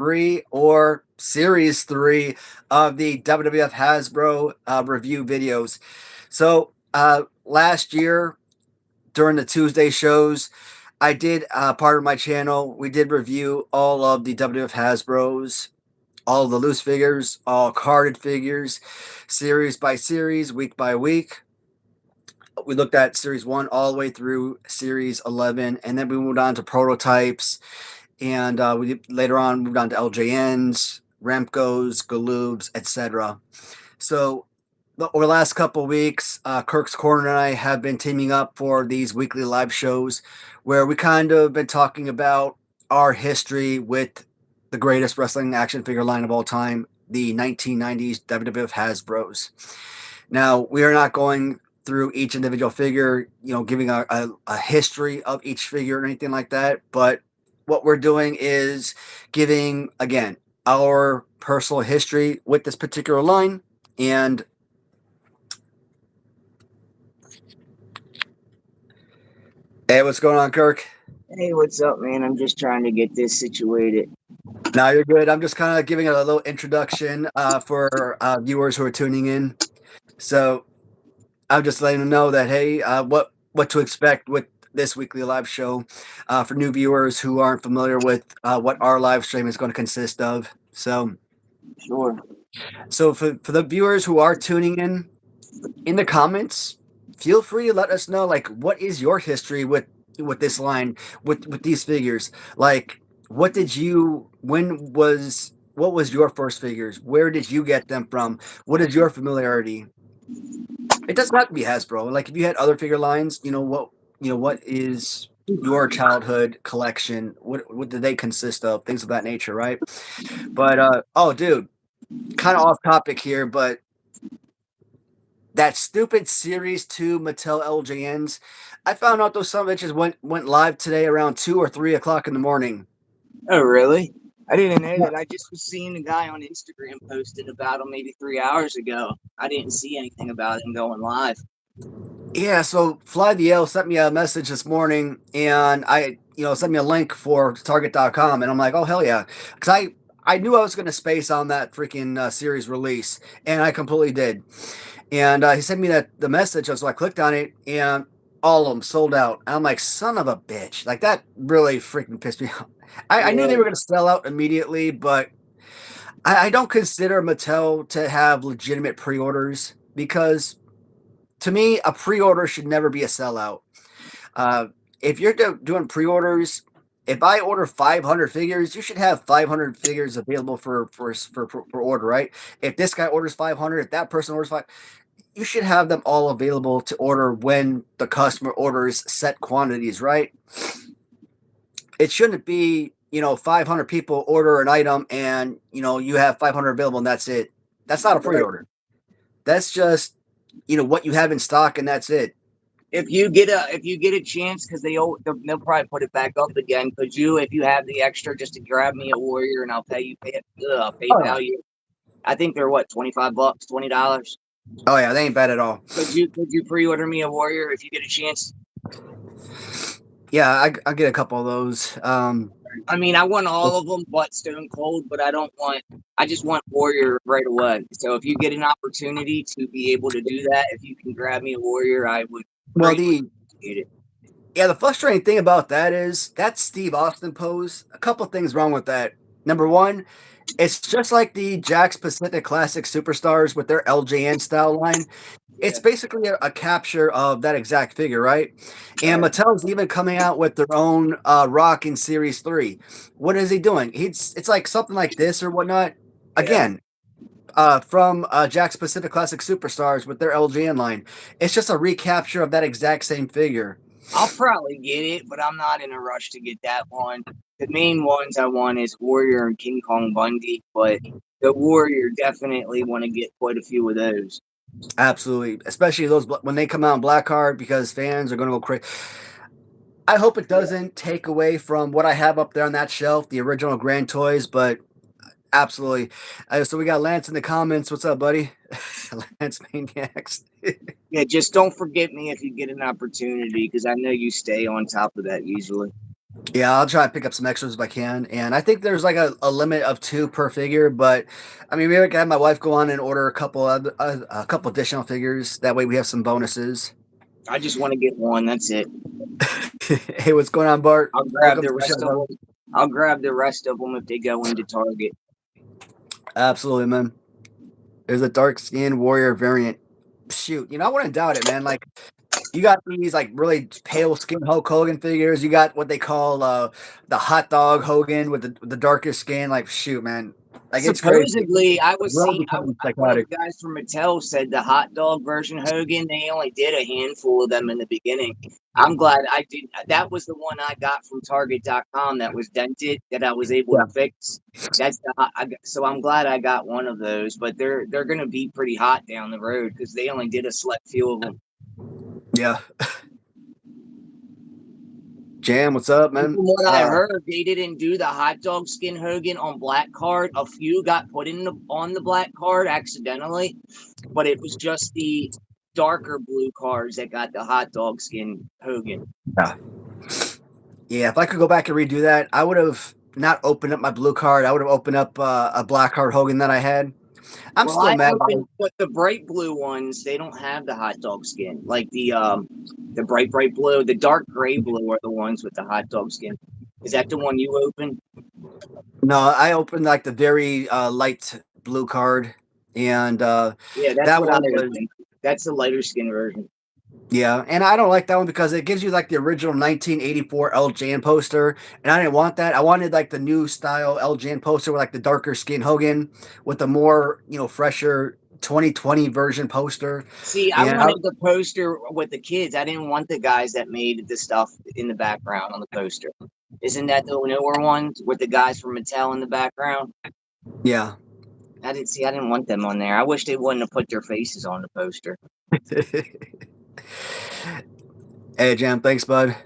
3 or Series 3 of the WWF Hasbro review videos. So last year during the Tuesday shows, I did part of my channel. We did review all of the WWF Hasbros, all the loose figures, all carded figures, series by series, week by week. We looked at series 1 all the way through series 11, and then we moved on to prototypes, and we later on moved on to LJNs, Remcos, Galoobs, etc. So over the last couple of weeks, Kirk's Corner and I have been teaming up for these weekly live shows where we kind of been talking about our history with the greatest wrestling action figure line of all time, the 1990s WWF Hasbros. Now, we are not going through each individual figure, giving a history of each figure or anything like that, but what we're doing is giving, again, our personal history with this particular line. And hey, what's going on, Kirk? Hey, what's up, man? I'm just trying to get this situated. Now you're good. I'm just kind of giving a little introduction for viewers who are tuning in. So I'm just letting them know that, hey, what to expect with this weekly live show for new viewers who aren't familiar with what our live stream is going to consist of. So Sure. So for the viewers who are tuning in the comments, feel free to let us know, like, what is your history with this line, with these figures? Like, what was your first figures? Where did you get them from? What is your familiarity? It doesn't have to be Hasbro. Like, if you had other figure lines, what is your childhood collection? What do they consist of? Things of that nature, right? But oh, dude, kind of off topic here, but that stupid Series 2 Mattel LJNs, I found out those some bitches went live today around 2 or 3 o'clock in the morning. Oh, really? I didn't know that. I just was seeing a guy on Instagram posted about him maybe 3 hours ago. I didn't see anything about him going live. Yeah, so Fly the L sent me a message this morning, and sent me a link for Target.com, and I'm like, oh, hell yeah. Because I knew I was going to space on that freaking series release, and I completely did. And he sent me the message, so I clicked on it, and all of them sold out. And I'm like, son of a bitch. Like, that really freaking pissed me off. I knew they were going to sell out immediately, but I don't consider Mattel to have legitimate pre-orders because, to me, a pre-order should never be a sellout. If you're doing pre-orders, if I order 500 figures, you should have 500 figures available for order, right? If this guy orders 500, if that person orders 500, you should have them all available to order when the customer orders set quantities, right? It shouldn't be, 500 people order an item and, you have 500 available and that's it. That's not a pre-order. That's just, what you have in stock and that's it. If you get a chance, because they'll probably put it back up again. If you have the extra, just to grab me a Warrior and I'll pay you PayPal you. I think they're what, $25, $20. Oh yeah, they ain't bad at all. Could you pre-order me a Warrior if you get a chance? Yeah, I'll get a couple of those. I mean, I want all of them but Stone Cold, but I just want Warrior right away. So if you get an opportunity to be able to do that, if you can grab me a Warrior, I would. Well, the frustrating thing about that is that Steve Austin pose. A couple of things wrong with that. Number one, it's just like the Jakks Pacific Classic Superstars with their LJN style line. It's basically a capture of that exact figure, right? And Mattel's even coming out with their own Rock in Series 3. What is he doing? It's like something like this or whatnot. Again, from Jakks Pacific Classic Superstars with their LJN line. It's just a recapture of that exact same figure. I'll probably get it, but I'm not in a rush to get that one. The main ones I want is Warrior and King Kong Bundy, but the Warrior definitely want to get quite a few of those. Absolutely, especially those when they come out in black card, because fans are going to go crazy. I hope it doesn't take away from what I have up there on that shelf, the original Grand Toys, but absolutely. So we got Lance in the comments. What's up, buddy? Lance Maniacs. Yeah, just don't forget me if you get an opportunity, because I know you stay on top of that usually. Yeah, I'll try to pick up some extras if I can. And I think there's like a limit of 2 per figure, but I mean, maybe I can have my wife go on and order a couple additional figures. That way we have some bonuses. I just want to get one. That's it. Hey, what's going on, Bart? I'll grab Welcome the to the show, rest of bro. them. I'll grab the rest of them if they go into Target. Absolutely, man. There's a dark skinned warrior variant. Shoot, I wouldn't doubt it, man. Like you got these like really pale skin Hulk Hogan figures. You got what they call the hot dog Hogan with the darkest skin. Like shoot, man. Like it's crazy. Supposedly, I The was world seeing becoming one of psychotic. the guys from Mattel said the hot dog version Hogan. They only did a handful of them in the beginning. I'm glad I did. That was the one I got from Target.com that was dented that I was able Yeah. to fix. So I'm glad I got one of those. But they're going to be pretty hot down the road because they only did a select few of them. Yeah. Jam, what's up, From man? what I heard, they didn't do the hot dog skin Hogan on black card. A few got put on the black card accidentally, but it was just the darker blue cards that got the hot dog skin Hogan. Yeah. Yeah, if I could go back and redo that, I would have not opened up my blue card. I would have opened up a black card Hogan that I had. I'm Well, still I mad about opened, it. but the bright blue ones they don't have the hot dog skin. Like the bright blue, the dark gray blue are the ones with the hot dog skin. Is that the one you opened? No, I opened like the very light blue card, and Yeah, that's that what I one was opened. That's the lighter skin version. yeah, and I don't like that one because it gives you like the original 1984 LJN poster, and I didn't want that. I wanted like the new style LJN poster with like the darker skin Hogan with the more fresher 2020 version poster, See, I and wanted the poster with the kids. I didn't want the guys that made the stuff in the background on the poster. Isn't that the newer ones with the guys from Mattel in the background? yeah. I didn't see. I didn't want them on there. I wish they wouldn't have put their faces on the poster. Hey, Jam, thanks, bud.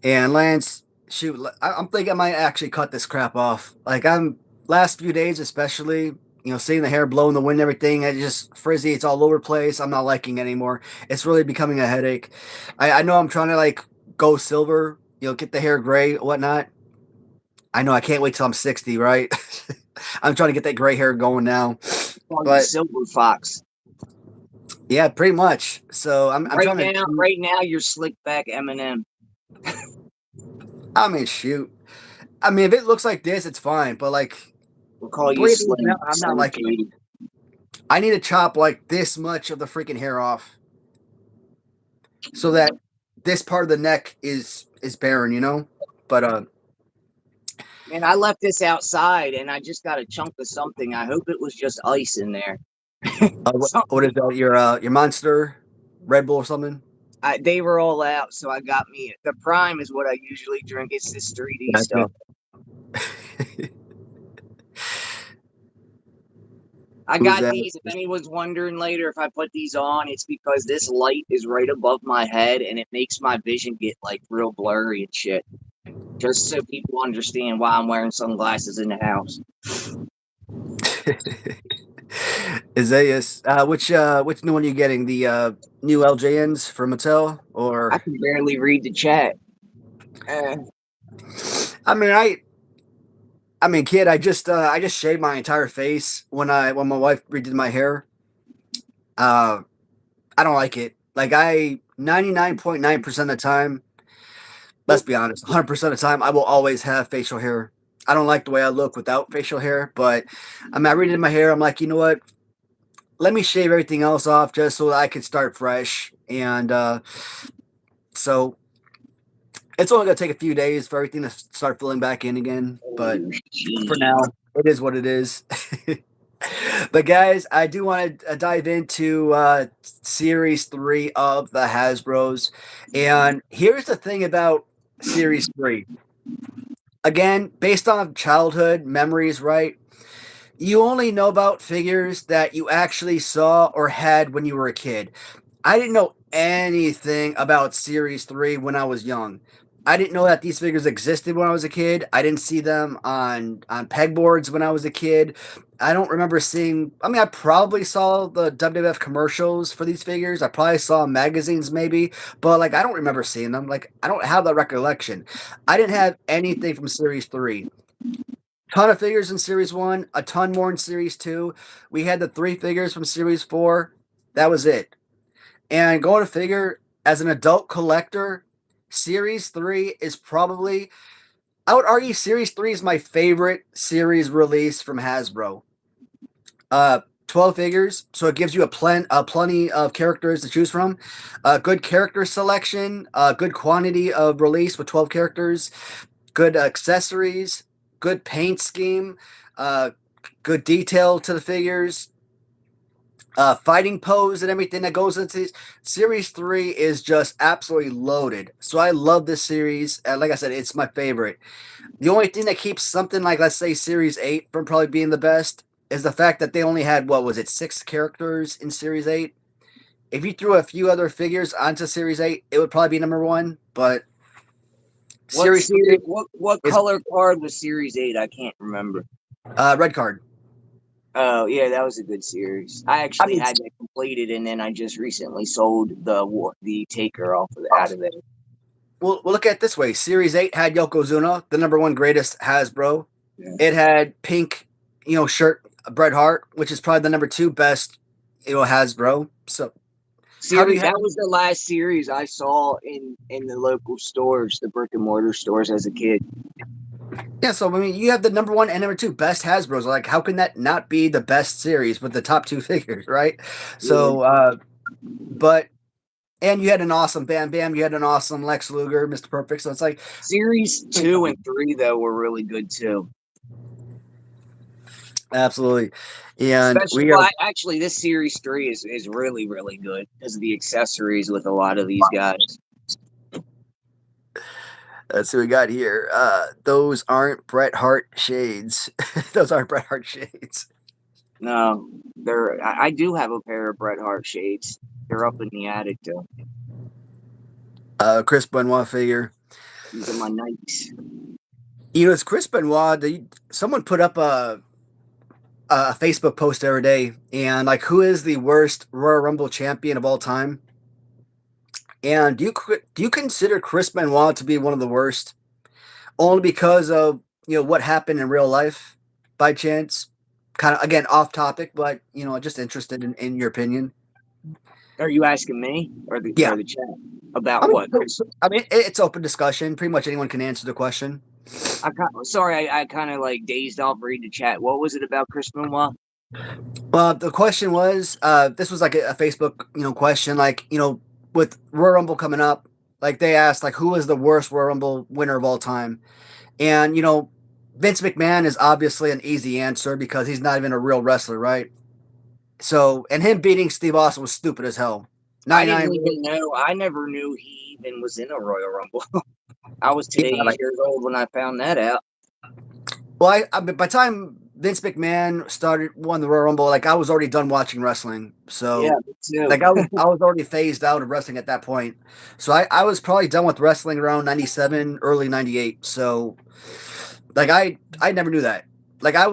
And Lance, shoot, I'm thinking I might actually cut this crap off. Like I'm last few days, especially, seeing the hair blow in the wind and everything, it's just frizzy. It's all over the place. I'm not liking it anymore. It's really becoming a headache. I know I'm trying to like go silver, get the hair gray, whatnot. I know I can't wait till I'm 60, right? I'm trying to get that gray hair going now. Call you But Silver Fox. yeah, pretty much. So I'm Right trying to. now, right now, you're slick back Eminem. I mean, shoot. I mean, if it looks like this, it's fine. But like, We'll call you believe me, Slim. I'm not Slim liking it. Shady. I need to chop like this much of the freaking hair off so that this part of the neck is barren. But Man, I left this outside and I just got a chunk of something. I hope it was just ice in there. what is that? Your Monster Red Bull or something? They were all out, so I got me the Prime is what I usually drink. It's this 3D Gotcha. stuff. I Who's got that? these. If anyone's wondering later if I put these on, it's because this light is right above my head and it makes my vision get like real blurry and shit. Just so people understand why I'm wearing sunglasses in the house. Isaias, which new one are you getting? The new LJNs from Mattel I or? can barely read the chat. I mean, kid, I just shaved my entire face when my wife redid my hair. Uh, I don't like it. Like 99.9% of the time, let's be honest, 100% of the time, I will always have facial hair. I don't like the way I look without facial hair, but I mean, I redid my hair. I'm like, you know what? Let me shave everything else off just so that I can start fresh. And so it's only gonna take a few days for everything to start filling back in again. But for now, it is what it is. But guys, I do want to dive into Series 3 of the Hasbros. And here's the thing about Series 3. Again, based on childhood memories, right? You only know about figures that you actually saw or had when you were a kid. I didn't know anything about Series 3 when I was young. I didn't know that these figures existed when I was a kid. I didn't see them on pegboards when I was a kid. I don't remember seeing. I mean, I probably saw the WWF commercials for these figures. I probably saw magazines maybe, but like I don't remember seeing them. Like I don't have that recollection. I didn't have anything from Series 3. Ton of figures in Series 1, a ton more in Series 2. We had the 3 figures from Series 4. That was it. And go to figure, as an adult collector, Series 3 is probably, I would argue Series 3 is my favorite series release from Hasbro. 12 figures, so it gives you plenty of characters to choose from. Good character selection, good quantity of release with 12 characters, good accessories, good paint scheme, uh, good detail to the figures, fighting pose and everything that goes into this. Series 3 is just absolutely loaded. So I love this series. Like I said, it's my favorite. The only thing that keeps something like, let's say, Series 8 from probably being the best is the fact that they only had, what was it, 6 characters in Series 8? If you threw a few other figures onto Series 8, it would probably be number one. But What Series series? 3 What is color card was Series 8? I can't remember. red card. Oh yeah, that was a good series. I I actually mean, had that completed, and then I just recently sold the taker off of out of it. we'll look at it this way. Series 8 had Yokozuna, the number one greatest Hasbro. Yeah. It had pink, shirt Bret Hart, which is probably the number 2 best, Hasbro. So how do you Series have? that was the last series I saw in the local stores, the brick and mortar stores as a kid. Yeah, so I mean, you have the number 1 and number 2 best Hasbro's. Like, how can that not be the best series with the top 2 figures, right? Yeah. So, but and you had an awesome Bam Bam, you had an awesome Lex Luger, Mr. Perfect. So it's like Series 2 and 3 though were really good too. absolutely, and Especially, we are. well, actually, this series 3 is really really good because of the accessories with a lot of these guys. Let's see what we got here. Those aren't Bret Hart shades. Those aren't Bret Hart shades. No, I do have a pair of Bret Hart shades. They're up in the attic though. Chris Benoit figure. These are my Nikes. It's Chris Benoit. Someone put up a Facebook post every day, and like, who is the worst Royal Rumble champion of all time? And do you consider Chris Benoit to be one of the worst, only because of what happened in real life, by chance? Kind of again off topic, but just interested in your opinion. Are you asking me Yeah, or the chat about I mean, what? Chris? it's open discussion. Pretty much anyone can answer the question. Sorry, I kind of like dazed off reading the chat. What was it about Chris Benoit? Well, the question was, this was like a Facebook, question, like, with Royal Rumble coming up, like they asked, like, who is the worst Royal Rumble winner of all time? And, Vince McMahon is obviously an easy answer because he's not even a real wrestler, right? So, and him beating Steve Austin was stupid as hell. I didn't 99, even know. I never knew he even was in a Royal Rumble. I was yeah, today's like, years old when I found that out. well, by the time Vince McMahon won the Royal Rumble, like, I was already done watching wrestling. Yeah, So, me too. like, I was already phased out of wrestling at that point. So I was probably done with wrestling around 97, early 98. So, like, I never knew that. Like, I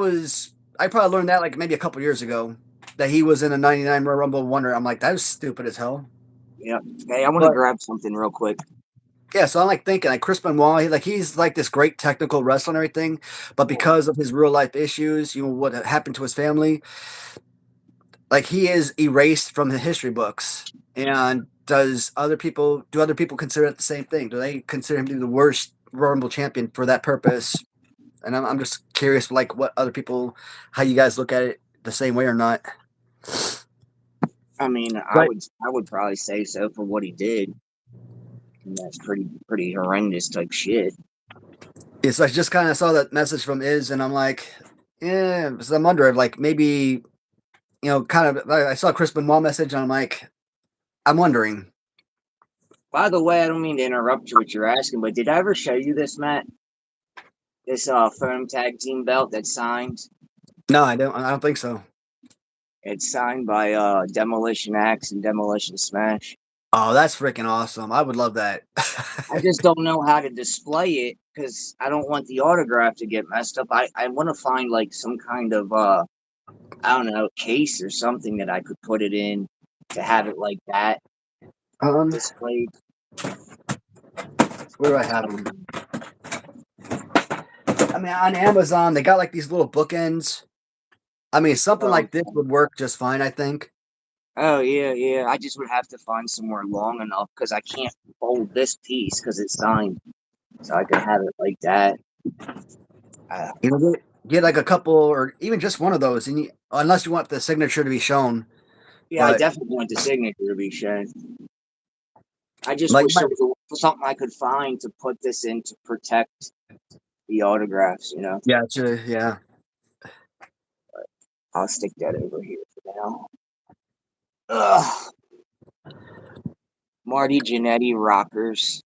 probably learned that like maybe a couple years ago, that he was in a 99 Royal Rumble winner. I'm like, that was stupid as hell. Yeah. Hey, I want to But grab something real quick. yeah, so I'm like thinking, like, Chris Benoit, he's like this great technical wrestler and everything, but because of his real life issues, what happened to his family, like, he is erased from the history books. And do other people consider it the same thing? Do they consider him to be the worst Royal Rumble champion for that purpose? And I'm just curious, like, what other people, how you guys look at it the same way or not. I mean, Right. I would probably say so for what he did. And that's pretty horrendous type shit. It's like, I just kind of saw that message from Iz, and I'm like, yeah, so I'm wondering, like, maybe, kind of, I saw a Chris Benoit message, and I'm like, I'm wondering. By the way, I don't mean to interrupt you what you're asking, but did I ever show you this, Matt? This foam tag team belt that's signed. No, I don't think so. It's signed by Demolition Axe and Demolition Smash. Oh, that's freaking awesome. I would love that. I just don't know how to display it because I don't want the autograph to get messed up. I want to find like some kind of I don't know, case or something that I could put it in to have it like that um, displayed. where do I have them? I mean, on Amazon, they got like these little bookends. I mean, something Oh, like this would work just fine, I think. oh yeah, yeah. I just would have to find somewhere long enough because I can't fold this piece because it's signed, so I could have it like that. You know, get like a couple or even just one of those, and unless you want the signature to be shown. Yeah, I But definitely want the signature to be shown. I just like, wish there was something I could find to put this in to protect the autographs. yeah, yeah. I'll stick that over here for now. Ugh. Marty Jannetty rockers.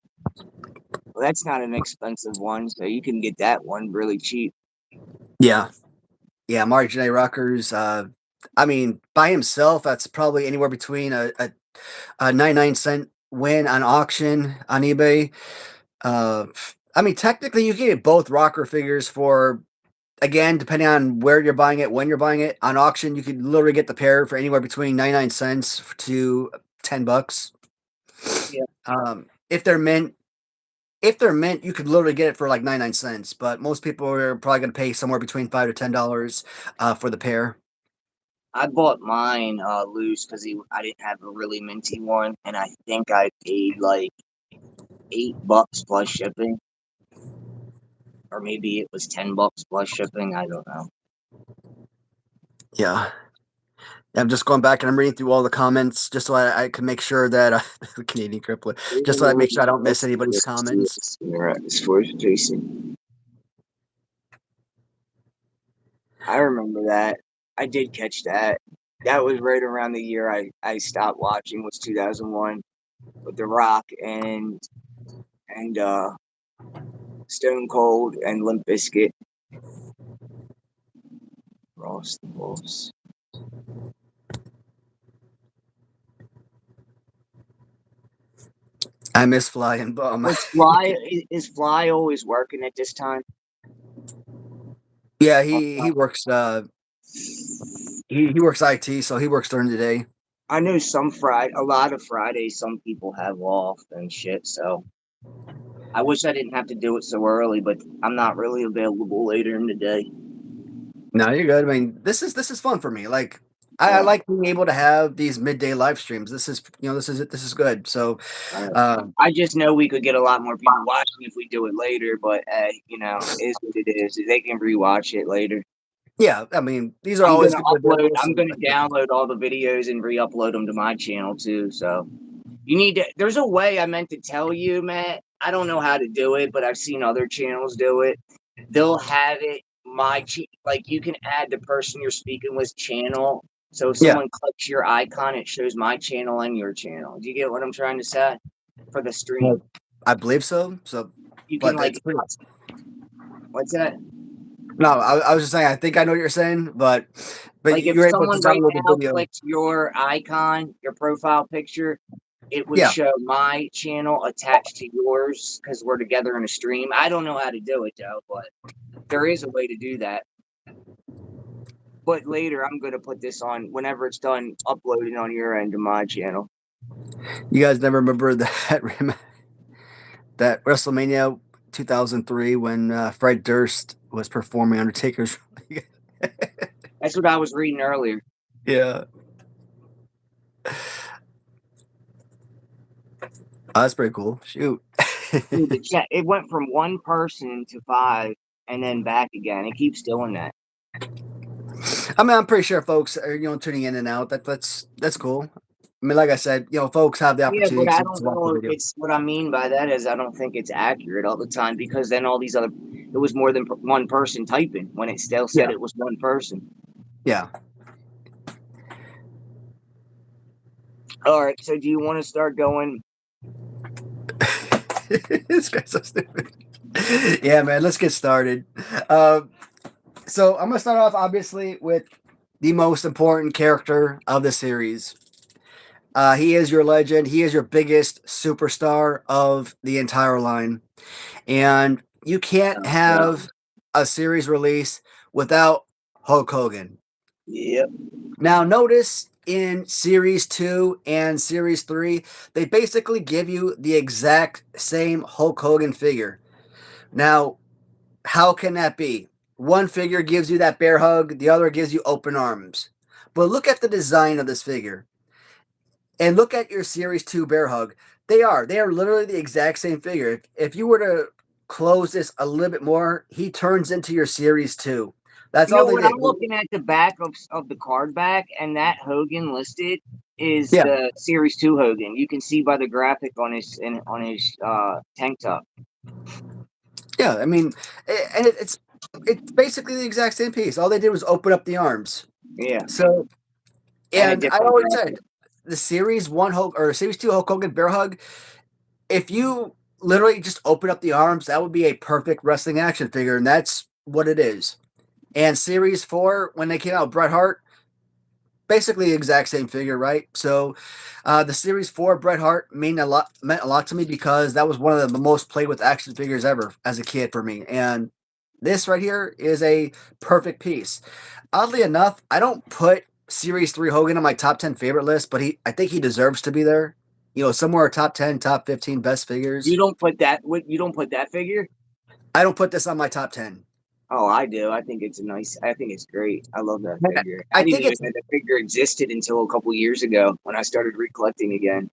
Well, that's not an expensive one, so you can get that one really cheap. Yeah. Yeah, Margin A. Rockers. I mean, by himself, that's probably anywhere between a 99-cent win on auction on eBay. Uh, I mean, technically, you can get both rocker figures for, again, depending on where you're buying it, when you're buying it. On auction, you could literally get the pair for anywhere between 99 cents to $10. Yeah, If they're mint, you could literally get it for like 99 cents. But most people are probably going to pay somewhere between $5 to $10 for the pair. I bought mine loose because I didn't have a really minty one, and I think I paid like $8 plus shipping, or maybe it was $10 plus shipping. I don't know. Yeah. I'm just going back and I'm reading through all the comments just so I can make sure that the Canadian Crippler, just so I make sure I don't miss anybody's comments. It's for Jason. I remember that. I did catch that. That was right around the year I stopped watching, was 2001 with The Rock and Stone Cold and Limp Bizkit. Ross the Boss. I miss Fly and Bum. Is Fly always working at this time? Yeah, he works he works IT, so he works during the day. I know a lot of Fridays, some people have off and shit. So I wish I didn't have to do it so early, but I'm not really available later in the day. No, you're good. I mean, this is fun for me. Like I Yeah. like being able to have these midday live streams. This is this is good. So I just know we could get a lot more people watching if we do it later, but is what it is. They can rewatch it later. yeah, I mean, these are always good videos. I'm gonna download all the videos and re-upload them to my channel too. So there's a way I meant to tell you, Matt. I don't know how to do it, but I've seen other channels do it. They'll have it like you can add the person you're speaking with channel. So if Yeah, someone clicks your icon, it shows my channel and your channel. Do you get what I'm trying to say? For the stream, I believe so. So, you can but like it's pretty. what's that? No, I was just saying. I think I know what you're saying, but Like if you're able to someone right download the now video. clicks your icon, your profile picture, it would Yeah, show my channel attached to yours because we're together in a stream. I don't know how to do it though, but there is a way to do that. But later, I'm gonna put this on whenever it's done uploading on your end to my channel. you guys never remember that that WrestleMania 2003 when Fred Durst was performing Undertaker's. That's what I was reading earlier. Yeah, that's pretty cool. Shoot. Dude, it went from one person to 5, and then back again. It keeps doing that. I mean, I'm pretty sure folks are tuning in and out. That's cool. I mean, like I said, folks have the Yeah, but opportunity I to don't watch the know if video. it's what I mean by that is I don't think it's accurate all the time because then it was more than one person typing when it still said Yeah, it was one person. yeah. All right, so do you want to start going? This guy's so stupid. Yeah, man. Let's get started. So I'm gonna start off obviously with the most important character of the series. He is your legend. He is your biggest superstar of the entire line. And you can't Oh, yeah. have a series release without Hulk Hogan. Yep. Now, notice in Series 2 and Series 3, they basically give you the exact same Hulk Hogan figure. Now, how can that be? One figure gives you that bear hug, the other gives you open arms. But look at the design of this figure. And look at your Series 2 bear hug. They are literally the exact same figure. If you were to close this a little bit more, he turns into your Series 2. That's You all know they what? did. I'm looking at the back of the card back, and that Hogan listed is Yeah. the Series 2 Hogan. You can see by the graphic on his tank top. Yeah, I mean, it's basically the exact same piece. All they did was open up the arms. Yeah, So, and a and I different always graphic. said the Series 1 Hulk or Series 2 Hulk Hogan bear hug, if you literally just open up the arms, that would be a perfect wrestling action figure, and that's what it is. And Series 4, when they came out, Bret Hart, basically the exact same figure, right? So, the Series 4 Bret Hart meant a lot to me because that was one of the most played with action figures ever as a kid for me. And this right here is a perfect piece. Oddly enough, I don't put Series 3 Hogan on my top 10 favorite list, but I think he deserves to be there. You know, somewhere top 10, top 15 best You figures. don't put that. You don't put that figure. I don't put this on my top 10. Oh, I do. I think it's a nice. I think it's great. I love that figure. I I didn't think even it's know that figure existed until a couple years ago when I started recollecting again.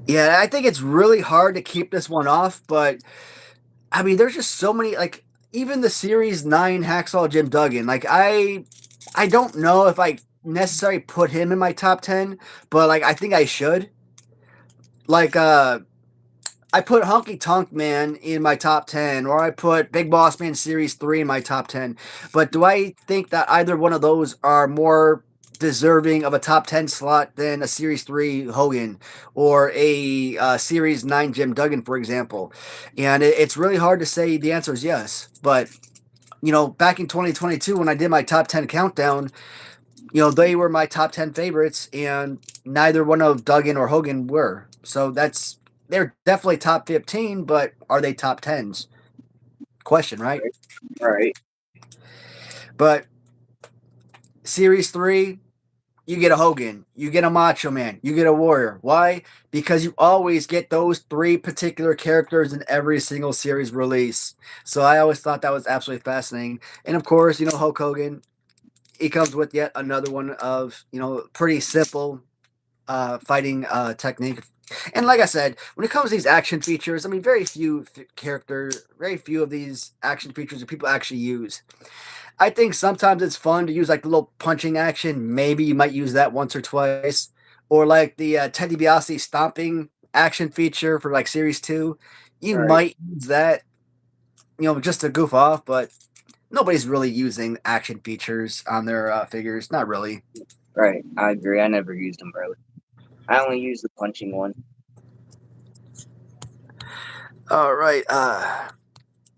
Yeah, I think it's really hard to keep this one off, but I mean, there's just so many like even the Series 9 Hacksaw Jim Duggan. Like I don't know if I necessarily put him in my top 10, but like I think I should. Like I put Honky Tonk Man in my top 10, or I put Big Boss Man Series 3 in my top 10. But do I think that either one of those are more deserving of a top 10 slot than a Series 3 Hogan or a Series 9 Jim Duggan, for example? And it's really hard to say the answer is yes. But, you know, back in 2022, when I did my top 10 countdown, you know, they were my top 10 favorites, and neither one of Duggan or Hogan were. So they're definitely top 15, but are they top 10s? Question, right? Right. Right. But Series 3, you get a Hogan, you get a Macho Man, you get a Warrior. Why? Because you always get those three particular characters in every single series release. So I always thought that was absolutely fascinating. And of course, you know, Hulk Hogan, he comes with yet another one of, you know, pretty simple fighting technique. And like I said, when it comes to these action features, I mean, very few of these action features that people actually use. I think sometimes it's fun to use like the little punching action. Maybe you might use that once or twice, or like the Teddy DiBiase stomping action feature for like Series 2. You Right. might use that, you know, just to goof off, but nobody's really using action features on their figures. Not really. Right. I agree. I never used them really. I only use the punching one. All right.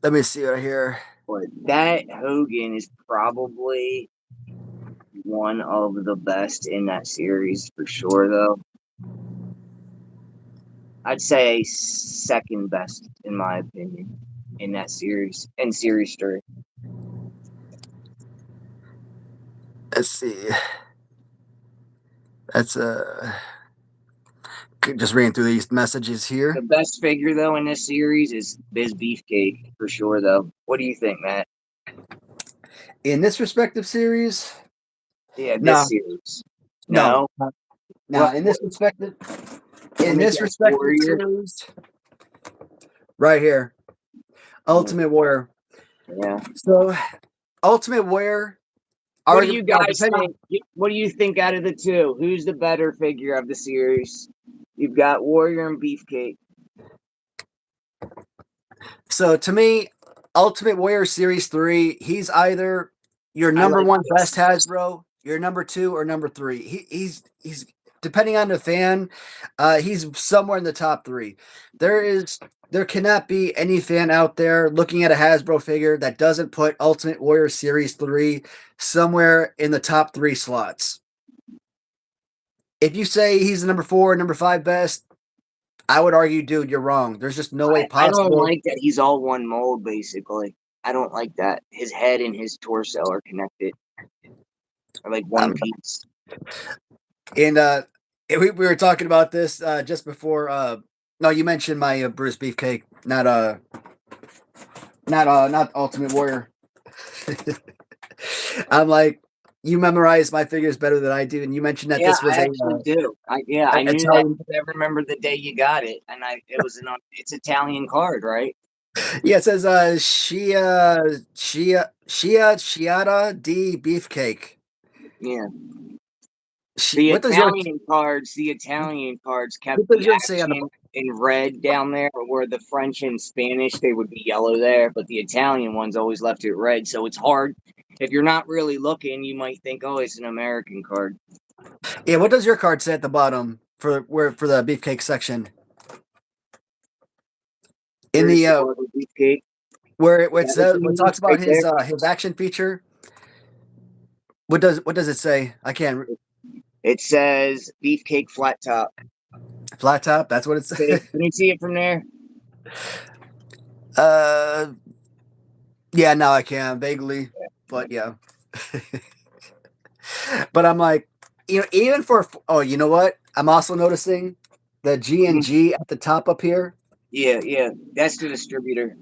Let me see right here. But that Hogan is probably one of the best in that series for sure, though. I'd say second best in my opinion in that series, in series 3. Let's see. That's just reading through these messages The here. best figure though in this series is Biz Beefcake for sure. Though, what do you think, Matt? In this respective series, Yeah, this no, series. no, No, no. let In me this guess. respective Warrior. series, right here, Ultimate Warrior. Yeah. So, Ultimate Warrior, What do you now guys depending on think? What do you think out of the two? Who's the better figure of the series? You've got Warrior and Beefcake. so to me, Ultimate Warrior Series 3, he's either your I number like one best this. Hasbro, your number two, or number three. He's depending on the fan, he's somewhere in the top three. There cannot be any fan out there looking at a Hasbro figure that doesn't put Ultimate Warrior Series 3 somewhere in the top three slots. if you say he's the number 4, number 5 best, I would argue, dude, you're wrong. There's just no way I don't possible. like that he's all one mold, basically. I don't like that. His head and his torso are connected, are like one Um, piece. and we were talking about this just before. No, you mentioned my Bruce Beefcake, not Ultimate Warrior. I'm like, you memorize my figures better than I do, and you mentioned that Yeah, this was I actually do. I knew that Italian. because I remember the day you got it, and it was it's Italian card, right? Yeah, it says Shiata D Beefcake. Yeah. The What does yours Italian cards kept what does the yours say on the action in red down there, where the French and Spanish they would be yellow there, but the Italian ones always left it red. So it's hard if you're not really looking, you might think, oh, it's an American card. Yeah, what does your card say at the bottom for the beefcake section? In Here's the the one with beefcake. where it That what says you what mean? talks about Right there. his action feature, what does it say? I can't It says beefcake flat top. flat top, that's what it says. Can you see it from there? uh yeah, now I can vaguely, but yeah. But I'm like, even for you know what? I'm also noticing the G and Mhm. G at the top up here. Yeah, yeah. That's the distributor.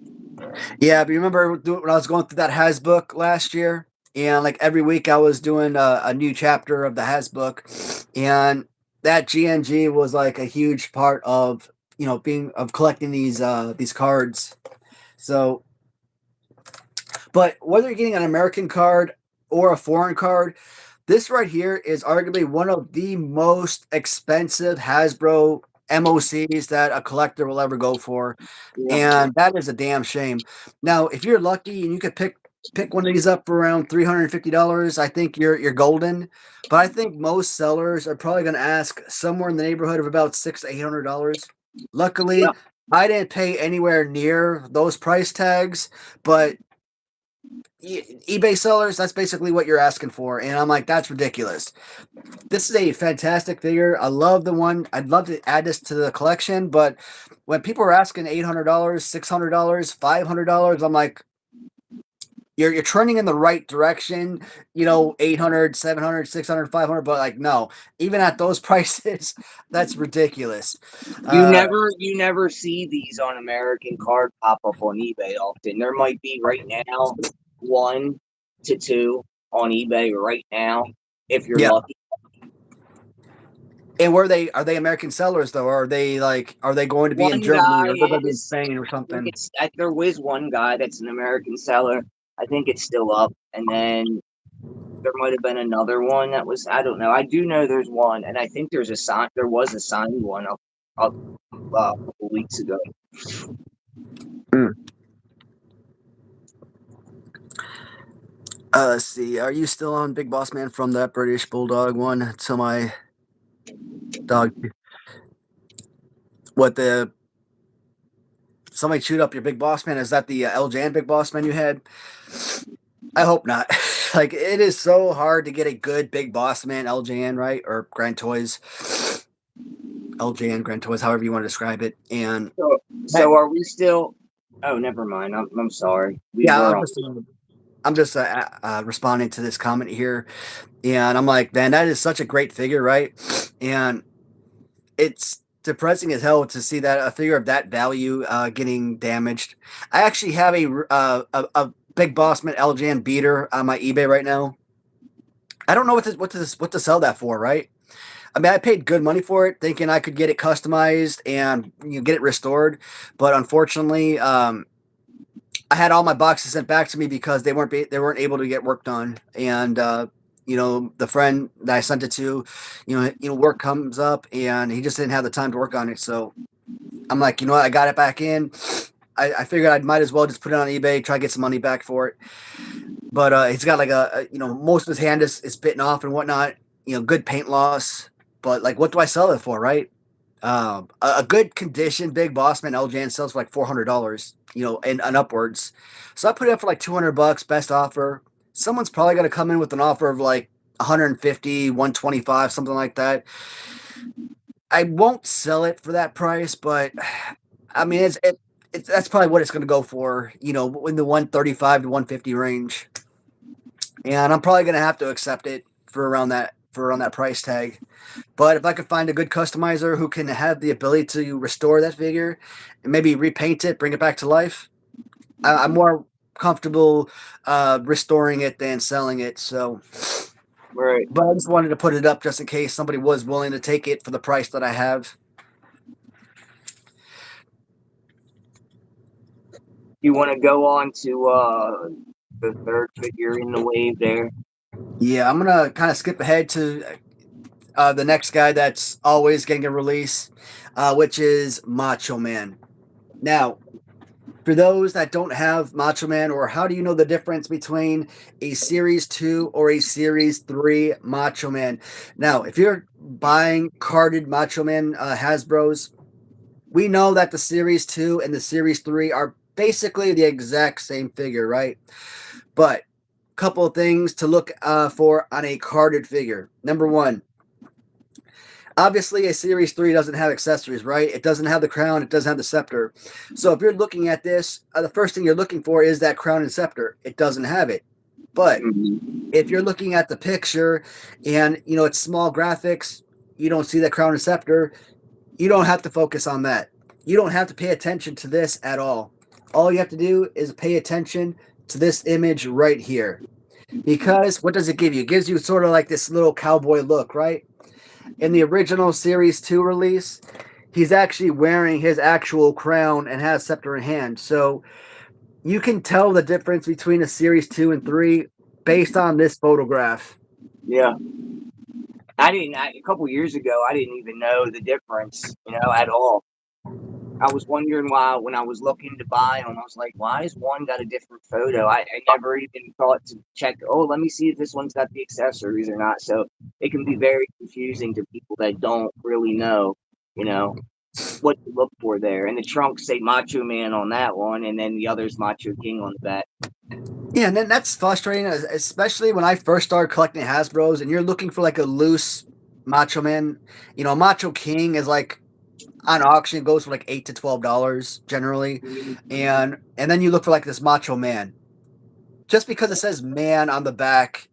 Yeah, but you remember when I was going through that Has book last year, and like every week I was doing a new chapter of the Has book, and that GNG was like a huge part of being of collecting these cards. So, but whether you're getting an American card or a foreign card, this right here is arguably one of the most expensive Hasbro MOCs that a collector will ever go for. Yeah. And that is a damn shame. Now, if you're lucky and you could pick one of these up for around $350, I think you're golden. But I think most sellers are probably going to ask somewhere in the neighborhood of about $600 to $800. Yeah. Luckily, I didn't pay anywhere near those price tags, but eBay sellers, that's basically what you're asking for. And I'm like, that's ridiculous. This is a fantastic figure. I love the one. I'd love to add this to the collection, but when people are asking $800, $600, $500, I'm like, you're trending in the right direction, 800, 700, 600, 500, but like, no, even at those prices, that's ridiculous. You never see these on American card pop up on eBay often. There might be right now 1 to 2 on eBay right now if you're Yeah. lucky. And are they American sellers though? Or are they going to be in One Germany, guy or they're going to be in is. Spain or I think something? there was one guy that's an American seller. I think it's still up, and then there might have been another one that was. I don't know. I do know there's one, and I think there's a sign. There was a signed one up a couple weeks ago. Mm. Let's see. Are you still on Big Boss Man from that British Bulldog one? Until my dog. What the? Somebody chewed up your Big Boss Man? Is that the LJN Big Boss Man you had? I hope not. Like, it is so hard to get a good Big Boss Man LJN, right? Or Grand Toys. LJN, Grand Toys, however you want to describe it. And So are we still? Oh, never mind. I'm sorry. We yeah, were on. I'm just responding to this comment here. And I'm like, man, that is such a great figure, right? And it's depressing as hell to see that a figure of that value getting damaged. I actually have a Big Boss Man LJN beater on my eBay right now. I don't know what to sell that for, right? I mean, I paid good money for it, thinking I could get it customized and get it restored, but unfortunately, I had all my boxes sent back to me because they weren't able to get work done, and the friend that I sent it to, work comes up and he just didn't have the time to work on it, so I'm like, I got it back in. I figured I might as well just put it on eBay, try to get some money back for it. But he's got like most of his hand is bitten off and whatnot. Good paint loss. But like, what do I sell it for, right? A good condition Big Bossman LJN sells for like $400, and upwards. So I put it up for like $200, best offer. Someone's probably going to come in with an offer of like 150, 125, something like that. I won't sell it for that price, but I mean, it's that's probably what it's going to go for, in the 135 to 150 range. And I'm probably going to have to accept it for around that price tag. But if I could find a good customizer who can have the ability to restore that figure and maybe repaint it, bring it back to life, I'm more comfortable restoring it than selling it. So, Right. but I just wanted to put it up just in case somebody was willing to take it for the price that I have. You want to go on to the third figure in the wave there? Yeah, I'm gonna kind of skip ahead to the next guy that's always getting a release, which is Macho Man. Now, for those that don't have Macho Man, or how do you know the difference between a Series 2 or a Series 3 Macho Man? Now, if you're buying carded Macho Man Hasbros, we know that the Series 2 and the Series 3 are basically the exact same figure, right? But a couple of things to look for on a carded figure. Number one, obviously a Series 3 doesn't have accessories, right? It doesn't have the crown, it doesn't have the scepter. So if you're looking at this, the first thing you're looking for is that crown and scepter. It doesn't have it. But if you're looking at the picture and it's small graphics, you don't see that crown and scepter, you don't have to focus on that. You don't have to pay attention to this at all. All you have to do is pay attention to this image right here. Because what does it give you? It gives you sort of like this little cowboy look, right? In the original Series 2 release, he's actually wearing his actual crown and has scepter in hand. So you can tell the difference between a Series 2 and 3 based on this photograph. Yeah. A couple years ago, I didn't even know the difference, at all. I was wondering why, when I was looking to buy them, I was like, why has one got a different photo? I never even thought to check, let me see if this one's got the accessories or not. So it can be very confusing to people that don't really know, what to look for there. And the trunks say Macho Man on that one, and then the other's Macho King on the back. Yeah, and then that's frustrating, especially when I first started collecting Hasbros and you're looking for like a loose Macho Man. Macho King is like on auction, it goes for like $8 to $12 generally. And then you look for like this Macho Man. Just because it says man on the back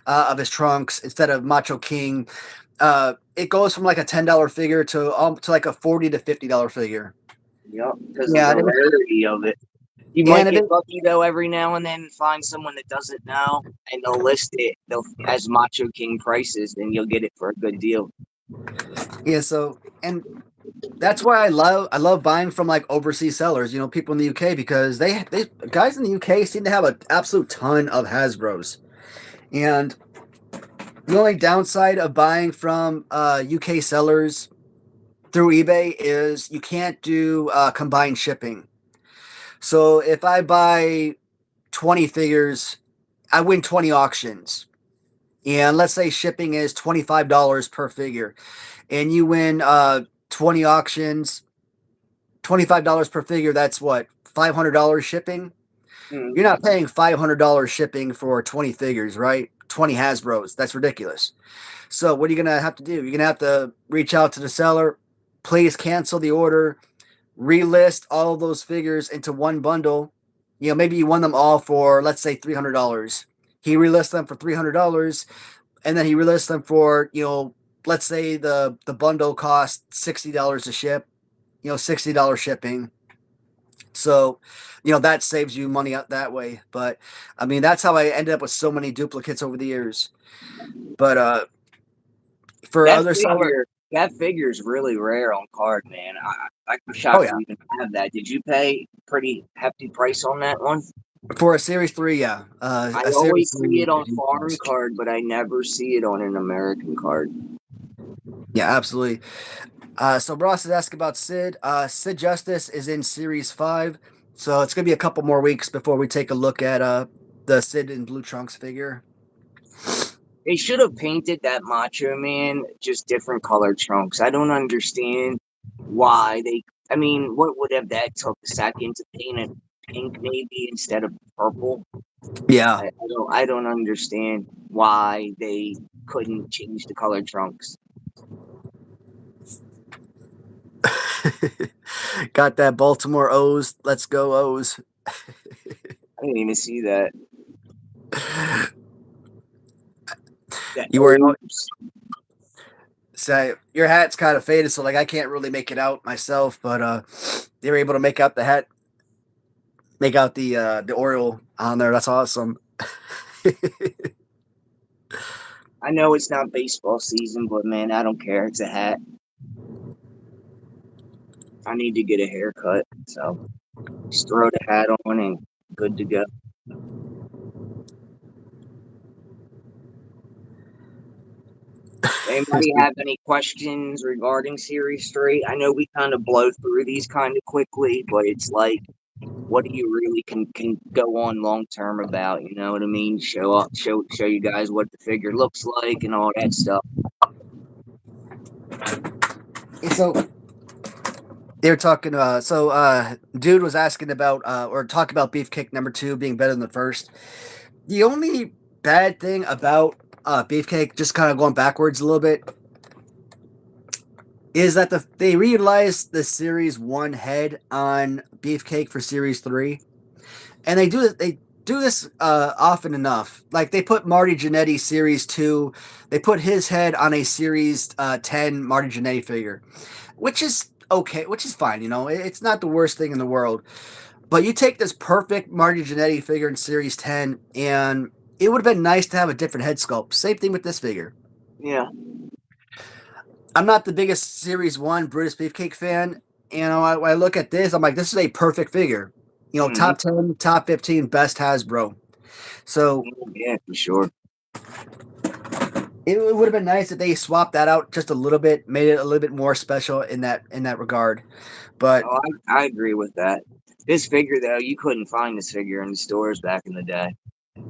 of his trunks instead of Macho King, it goes from like a $10 figure to like a $40 to $50 figure. Yep, because of Yeah, the rarity of it. You yeah, might and get lucky though every now and then find someone that doesn't know, and they'll list it as Macho King prices, and you'll get it for a good deal. yeah. So, and that's why I love buying from like overseas sellers, people in the UK, because they guys in the UK seem to have an absolute ton of Hasbros. And the only downside of buying from UK sellers through eBay is you can't do combined shipping. So if I buy 20 figures, I win 20 auctions. And let's say shipping is $25 per figure, and you win 20 auctions, $25 per figure. That's what, $500 shipping? You're not paying $500 shipping for 20 figures, right? 20 Hasbros. That's ridiculous. So what are you going to have to do? You're going to have to reach out to the seller, please cancel the order, relist all of those figures into one bundle. Maybe you won them all for, let's say, $300. He relists them for $300, and then he relists them for, let's say the bundle cost $60 to ship, $60 shipping. So, that saves you money out that way. But I mean, that's how I ended up with so many duplicates over the years. But for That other sellers, figure, that figure is really rare on card, man. I'm oh shocked yeah, you even have that. Did you pay pretty hefty price on that one? for a Series 3, yeah, I a Series always see 3. it on foreign card, but I never see it on an American card. Yeah, absolutely. So Ross is asking about Sid. Sid Justice is in Series 5, so it's gonna be a couple more weeks before we take a look at the Sid in Blue Trunks figure. They should have painted that Macho Man just different color trunks. I don't understand why they. I mean, what would have that took a second to paint it pink maybe instead of purple? Yeah, I don't understand why they couldn't change the color trunks. Got that Baltimore O's. Let's go O's. I didn't even see that. You wearing so your hat's kind of faded, so like I can't really make it out myself, but they were able to make out the hat, make out the Oriole on there. That's awesome. I know it's not baseball season, but man, I don't care. It's a hat. I need to get a haircut, so just throw the hat on and good to go. Anybody have any questions regarding Series 3? I know we kind of blow through these kind of quickly, but it's like, what do you really can go on long term about? You know what I mean? Show you guys what the figure looks like and all that stuff. So they were talking. Dude was asking about or talking about Beefcake #2 being better than the first. The only bad thing about Beefcake, just kind of going backwards a little bit, is that they reutilized the Series 1 head on Beefcake for Series 3, and they do this often enough. Like they put Marty Jannetty Series 2, they put his head on a Series 10 Marty Jannetty figure, which is okay, which is fine. You know, it's not the worst thing in the world. But you take this perfect Marty Jannetty figure in Series 10, and it would have been nice to have a different head sculpt. Same thing with this figure. Yeah. I'm not the biggest Series 1 Brutus Beefcake fan. You know, I look at this, I'm like, this is a perfect figure. You know, top 10, top 15, best Hasbro. So, yeah, for sure. It would have been nice if they swapped that out just a little bit, made it a little bit more special in that regard. But I agree with that. This figure, though, you couldn't find this figure in the stores back in the day.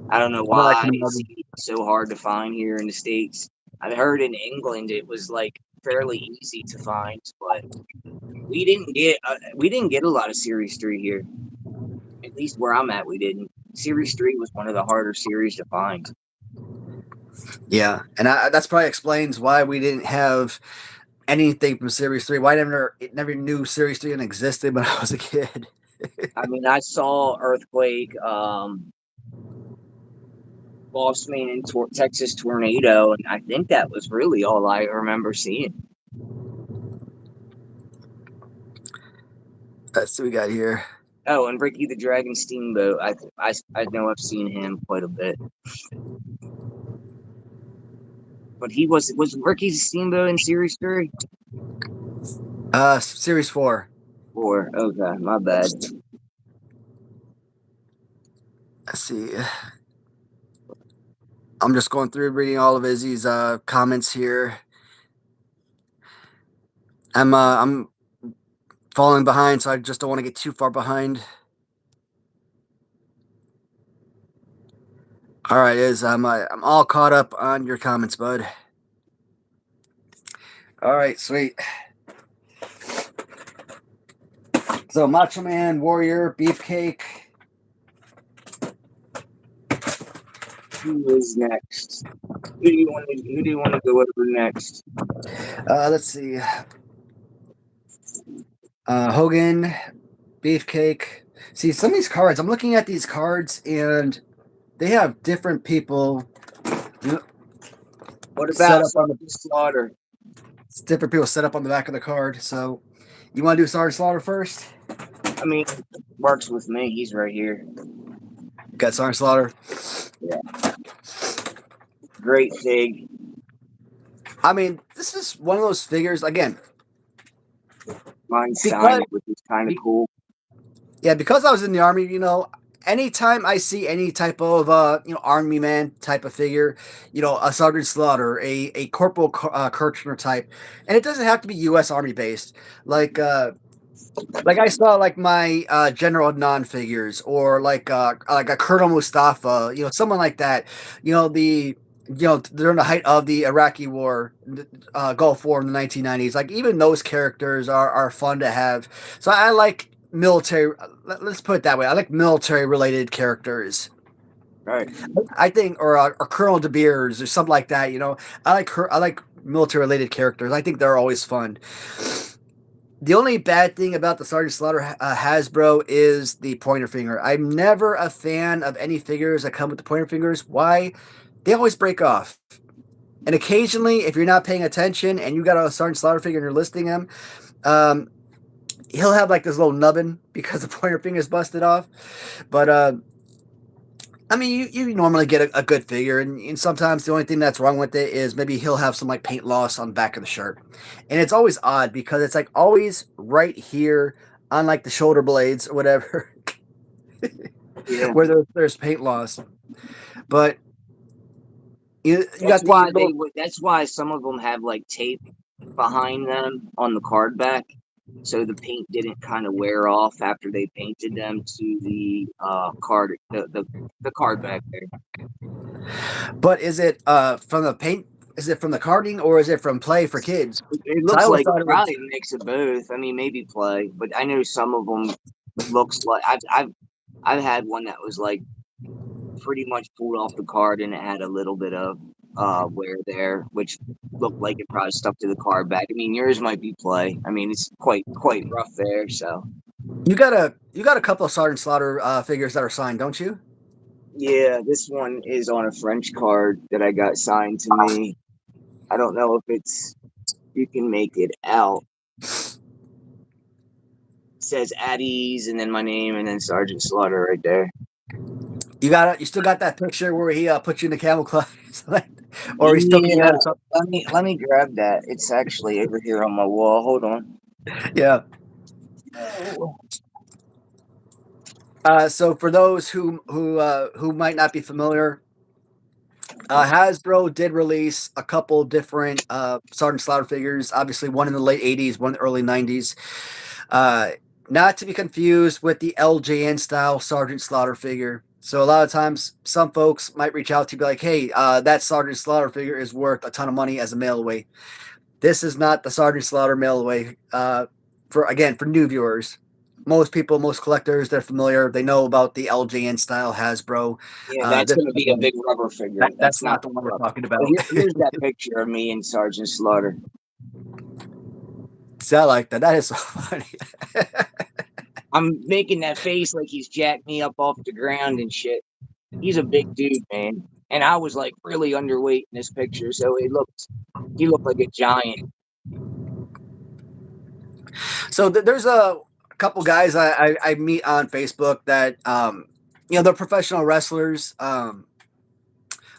I don't know why it's so hard to find here in the States. I heard in England it was like fairly easy to find, but we didn't get a lot of Series 3 here. At least where I'm at, we didn't. Series 3 was one of the harder series to find. Yeah, and that's probably explains why we didn't have anything from Series 3. Why never knew Series 3 existed when I was a kid. I mean, I saw Earthquake, Bossman, and Texas Tornado, and I think that was really all I remember seeing. That's what we got here. Oh, and Ricky the Dragon Steamboat. I know I've seen him quite a bit. But he was Ricky Steamboat in Series 3? Series 4. 4. Okay, my bad. Let's see. I'm just going through reading all of Izzy's comments here. I'm falling behind, so I just don't want to get too far behind. All right, I'm all caught up on your comments, bud. All right, sweet. So Macho Man, Warrior, Beefcake. Who is next? Who do you want to go over next? Let's see. Hogan, Beefcake. See, some of these cards, I'm looking at these cards, and they have different people. What about Slaughter? It's different people set up on the back of the card. So, you want to do Sergeant Slaughter first? I mean, works with me. He's right here. Got Sergeant Slaughter. Yeah. Great fig. I mean, this is one of those figures, again. Mine's signed, which is kind of cool. Yeah, because I was in the Army, you know, anytime I see any type of, Army man type of figure, you know, a Sergeant Slaughter, a Corporal Kirchner type, and it doesn't have to be U.S. Army based. Like I saw like my General Adnan figures, or like a Colonel Mustafa, you know, someone like that. You know, during the height of the Iraqi War, Gulf War in the 1990s. Like even those characters are fun to have. So I like military. Let's put it that way. I like military related characters. Right. I think, or Colonel De Beers or something like that. You know, I like military related characters. I think they're always fun. The only bad thing about the Sergeant Slaughter Hasbro is the pointer finger. I'm never a fan of any figures that come with the pointer fingers. Why? They always break off. And occasionally, if you're not paying attention and you got a Sergeant Slaughter figure and you're listing him, um, he'll have like this little nubbin because the pointer finger is busted off. But I mean, you normally get a good figure, and sometimes the only thing that's wrong with it is maybe he'll have some like paint loss on the back of the shirt, and it's always odd because it's like always right here on like the shoulder blades or whatever, Yeah. where there's paint loss. But you That's got the why they little, would. That's why some of them have like tape behind them on the card back, so the paint didn't kind of wear off after they painted them to the card, the card back there. but is it from the paint? Is it from the carding or is it from play for kids? It So I looks always like thought it was. probably a mix of both. I mean, maybe play, but I know some of them looks like I've had one that was like pretty much pulled off the card and it had a little bit of wear there, which looked like it probably stuck to the card back. I mean, yours might be play. I mean, it's quite rough there. So You got a couple of Sergeant Slaughter figures that are signed, don't you? yeah, this one is on a French card that I got signed to me. I don't know if it's you can make it out. It says at ease and then my name and then Sergeant Slaughter right there. You still got that picture where he put you in the camel clutch, or he's still getting Yeah, out of something. let me grab that. It's actually over here on my wall. Hold on. Yeah. Oh. So for those who might not be familiar, Hasbro did release a couple different Sergeant Slaughter figures. Obviously, one in the late '80s, one in the early '90s. Uh, Not to be confused with the LJN style Sergeant Slaughter figure. So a lot of times, some folks might reach out to be like, "Hey, that Sergeant Slaughter figure is worth a ton of money as a mail away." This is not the Sergeant Slaughter mail away. For new viewers, most people, most collectors, they're familiar. They know about the LJN style Hasbro. Yeah, that's This going to be a big rubber figure. that's That's not not the one we're rubber. talking But about. here's that picture of me and Sergeant Slaughter. See, I like that. That is so funny. I'm making that face like he's jacked me up off the ground and shit. He's a big dude, man. And I was like really underweight in this picture, so he looked like a giant. So there's a couple guys I meet on Facebook that they're professional wrestlers.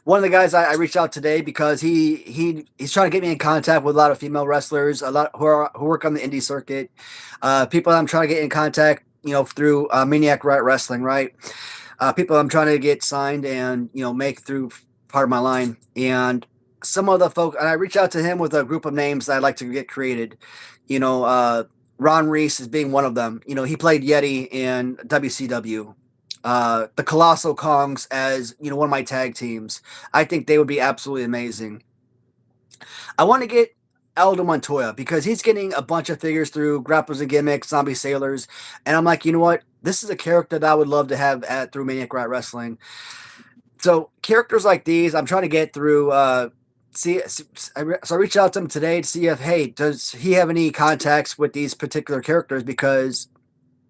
One of the guys I reached out today because he's trying to get me in contact with a lot of female wrestlers, a lot who work on the indie circuit, people I'm trying to get in contact, through Maniac Riot Wrestling, right? People I'm trying to get signed and make through part of my line. And some of the folk, and I reached out to him with a group of names that I'd like to get created. You know, Ron Reese is being one of them. He played Yeti in WCW. The Colossal Kongs as one of my tag teams. I think they would be absolutely amazing. I want to get Aldo Montoya because he's getting a bunch of figures through Grapples and Gimmicks, Zombie Sailors, and I'm like, you know what? This is a character that I would love to have at through Maniac Riot Wrestling. So characters like these, I'm trying to get through. So I reached out to him today to see if, hey, does he have any contacts with these particular characters? Because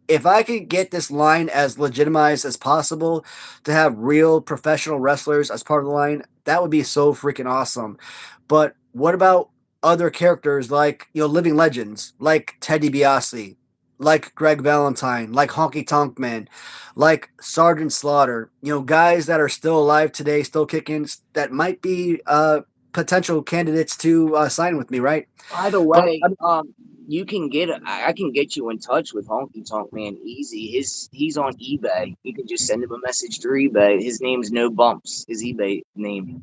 if I could get this line as legitimized as possible to have real professional wrestlers as part of the line, that would be so freaking awesome. But what about other characters like, living legends, like Ted DiBiase, like Greg Valentine, like Honky Tonk Man, like Sergeant Slaughter, guys that are still alive today, still kicking, that might be potential candidates to sign with me, right? By the But way, you can I can get you in touch with Honky Tonk Man easy. He's on eBay. You can just send him a message through eBay. His name's No Bumps. His eBay name.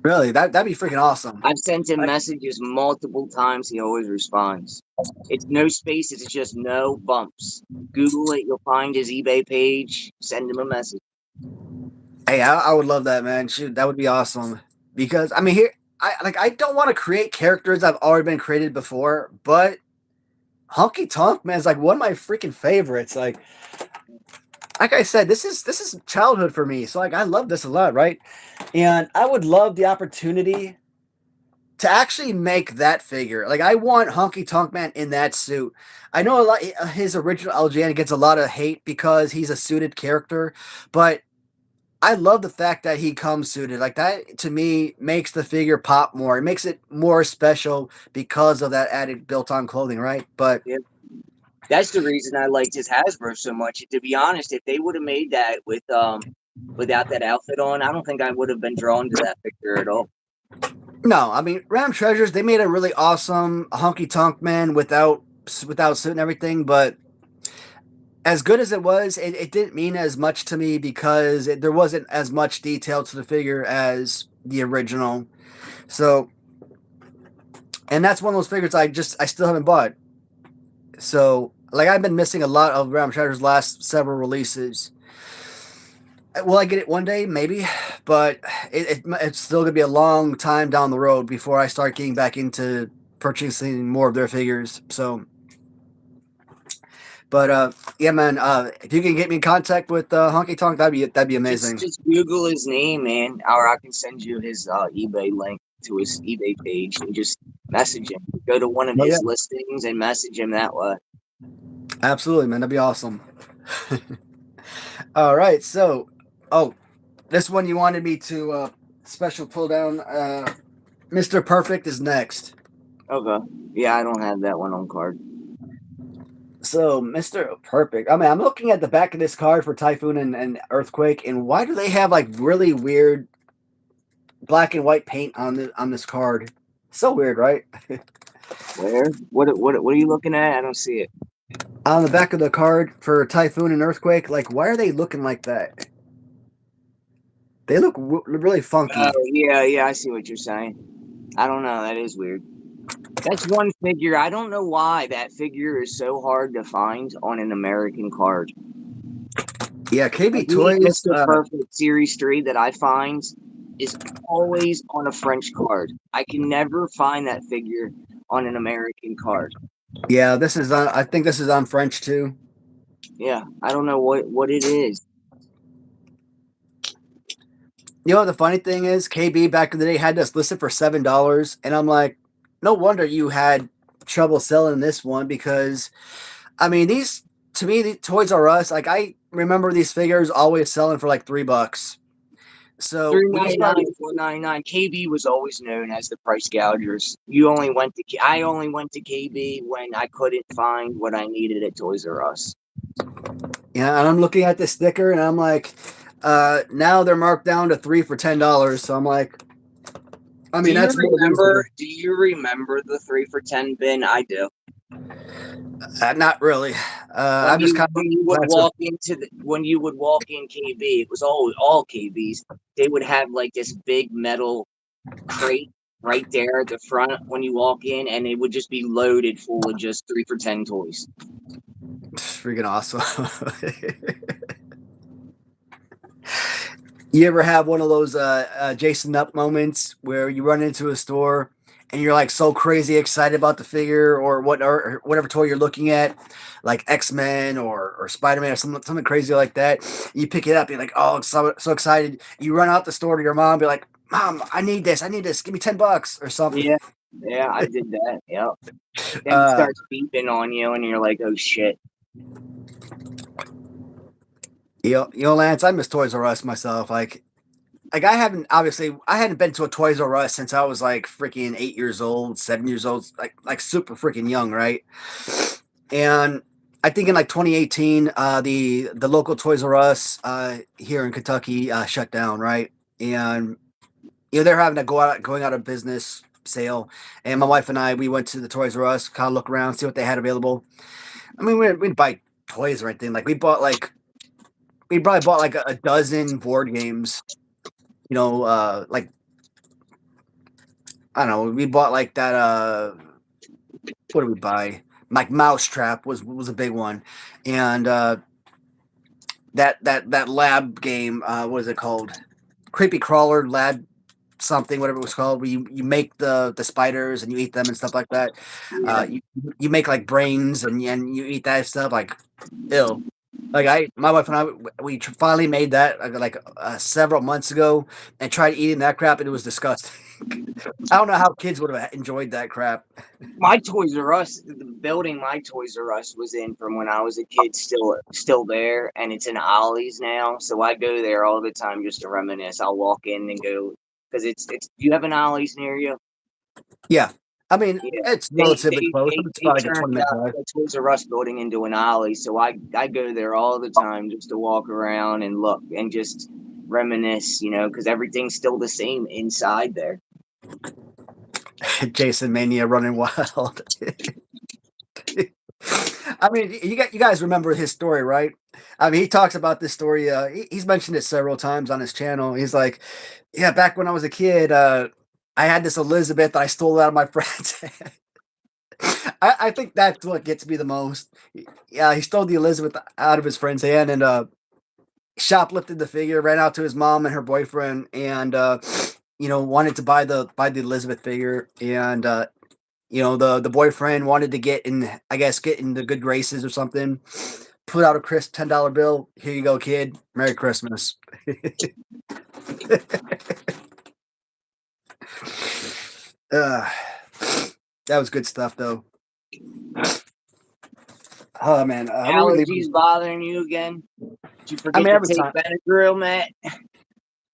really, that'd be freaking awesome. I've sent him messages multiple times. He always responds. It's no spaces. It's just No Bumps. Google it. You'll find his eBay page. Send him a message. Hey, I would love that, man. Shoot, that would be awesome. Because I mean, I don't want to create characters that have already been created before, but Honky Tonk Man is like one of my freaking favorites. Like, like I said, this is childhood for me. So like I love this a lot, right? And I would love the opportunity to actually make that figure. Like I want Honky Tonk Man in that suit. I know a lot his original LJN gets a lot of hate because he's a suited character, but I love the fact that he comes suited. Like that to me makes the figure pop more. It makes it more special because of that added built-on clothing, right? But Yeah. That's the reason I liked his Hasbro so much. To be honest, if they would have made that with without that outfit on, I don't think I would have been drawn to that figure at all. no, I mean Ram Treasures, they made a really awesome Honky Tonk Man without suit and everything, but as good as it was, it didn't mean as much to me because there wasn't as much detail to the figure as the original. So, and that's one of those figures I still haven't bought. So, like I've been missing a lot of Ram Treasure's last several releases. Will I get it one day? Maybe, but it's still gonna be a long time down the road before I start getting back into purchasing more of their figures. So, but yeah, man, if you can get me in contact with Honky Tonk, that'd be Just amazing. just Google his name, man, or I can send you his eBay link to his eBay page and just message him. Go to one of Oh yeah, his listings and message him that way. absolutely, man, that'd be awesome. All right, so oh, this one you wanted me to special pull down. Mr. Perfect is next. Okay. Yeah, I don't have that one on card. So, Mr. Perfect. I mean, I'm looking at the back of this card for Typhoon and Earthquake, and why do they have like really weird black and white paint on this card? So weird, right? Where? What are you looking at? I don't see it. On the back of the card for Typhoon and Earthquake, like why are they looking like that? They look really Oh, funky. yeah, I see what you're saying. I don't know. That is weird. That's one figure. I don't know why that figure is so hard to find on an American card. Yeah, KB Every Toys. Mr. Perfect Series 3 that I find is always on a French card. I can never find that figure on an American card. Yeah, this is on. I think this is on French too. Yeah, I don't know what it is. You know what the funny thing is? KB back in the day had this listed for $7, and I'm like, no wonder you had trouble selling this one because, I mean, these to me, the Toys R Us. Like I remember these figures always selling for like $3. So Three when you ninety start, nine, 499. KB was always known as the price gougers. You only went to I only went to KB when I couldn't find what I needed at Toys R Us. yeah, and I'm looking at this sticker, and I'm like, now they're marked down to 3 for $10. So I'm like, I mean, that's more reasonable. Do you remember the 3 for 10 bin? I do. Not really. I'm just kind When you of would glad to. walk into when you would walk in KB, it was all KBs. They would have like this big metal crate right there at the front when you walk in, and it would just be loaded full of just 3 for 10 toys. Freaking awesome. You ever have one of those Jason Up moments where you run into a store and you're like so crazy excited about the figure or whatever toy you're looking at, like X-Men or Spider-Man or something crazy like that. You pick it up, you're like, oh, I'm so excited. You run out the store to your mom, be like, Mom, I need this. Give me $10 or something. Yeah, yeah, I did that. Yeah. Then it Uh, starts beeping on you, and you're like, "Oh shit!" Lance, I miss Toys R Us myself. Like I hadn't been to a Toys R Us since I was like freaking 8 years old, 7 years old, like super freaking young, right? And I think in like 2018, the local Toys R Us here in Kentucky shut down, right? And they're having a going out of business sale. And my wife and we went to the Toys R Us, kind of look around, see what they had available. I mean, we didn't buy toys or anything. Like we probably bought like a dozen board games. Like I don't know. We bought like that. What did we buy? Like Mousetrap was a big one, and that lab game. What is it called? Creepy Crawler Lab something, whatever it was called. Where you make the spiders and you eat them and stuff like that. Yeah, You make like brains and you eat that stuff like ill. Like my wife and I, we finally made that like several months ago, and tried eating that crap, and it was disgusting. I don't know how kids would have enjoyed that crap. My Toys R Us, the building my Toys R Us was in from when I was a kid, still there, and it's in Ollie's now. So I go there all the time just to reminisce. I'll walk in and go because it's. Do you have an Ollie's near you? Yeah, I mean Yeah, it's they relatively they close. they, It's they about like a turned 20-minute drive. the Toys R Us building into an Ollie, so I go there all the time just to walk around and look and just reminisce, because everything's still the same inside there. Jason Mania running wild. I mean, you guys remember his story, right? I mean, he talks about this story. He's mentioned it several times on his channel. He's like, "Yeah, back when I was a kid, I had this Elizabeth that I stole out of my friend's hand." I think that's what gets me the most. Yeah, he stole the Elizabeth out of his friend's hand and shoplifted the figure, ran out to his mom and her boyfriend, and wanted to buy the Elizabeth figure, and the boyfriend wanted to get in the good graces or something. Put out a crisp $10 bill. Here you go, kid. Merry Christmas. uh, that was good stuff, though. Oh man, what were we Allergies bothering you again? Did you I forget mean, to every take time. Benadryl, Matt?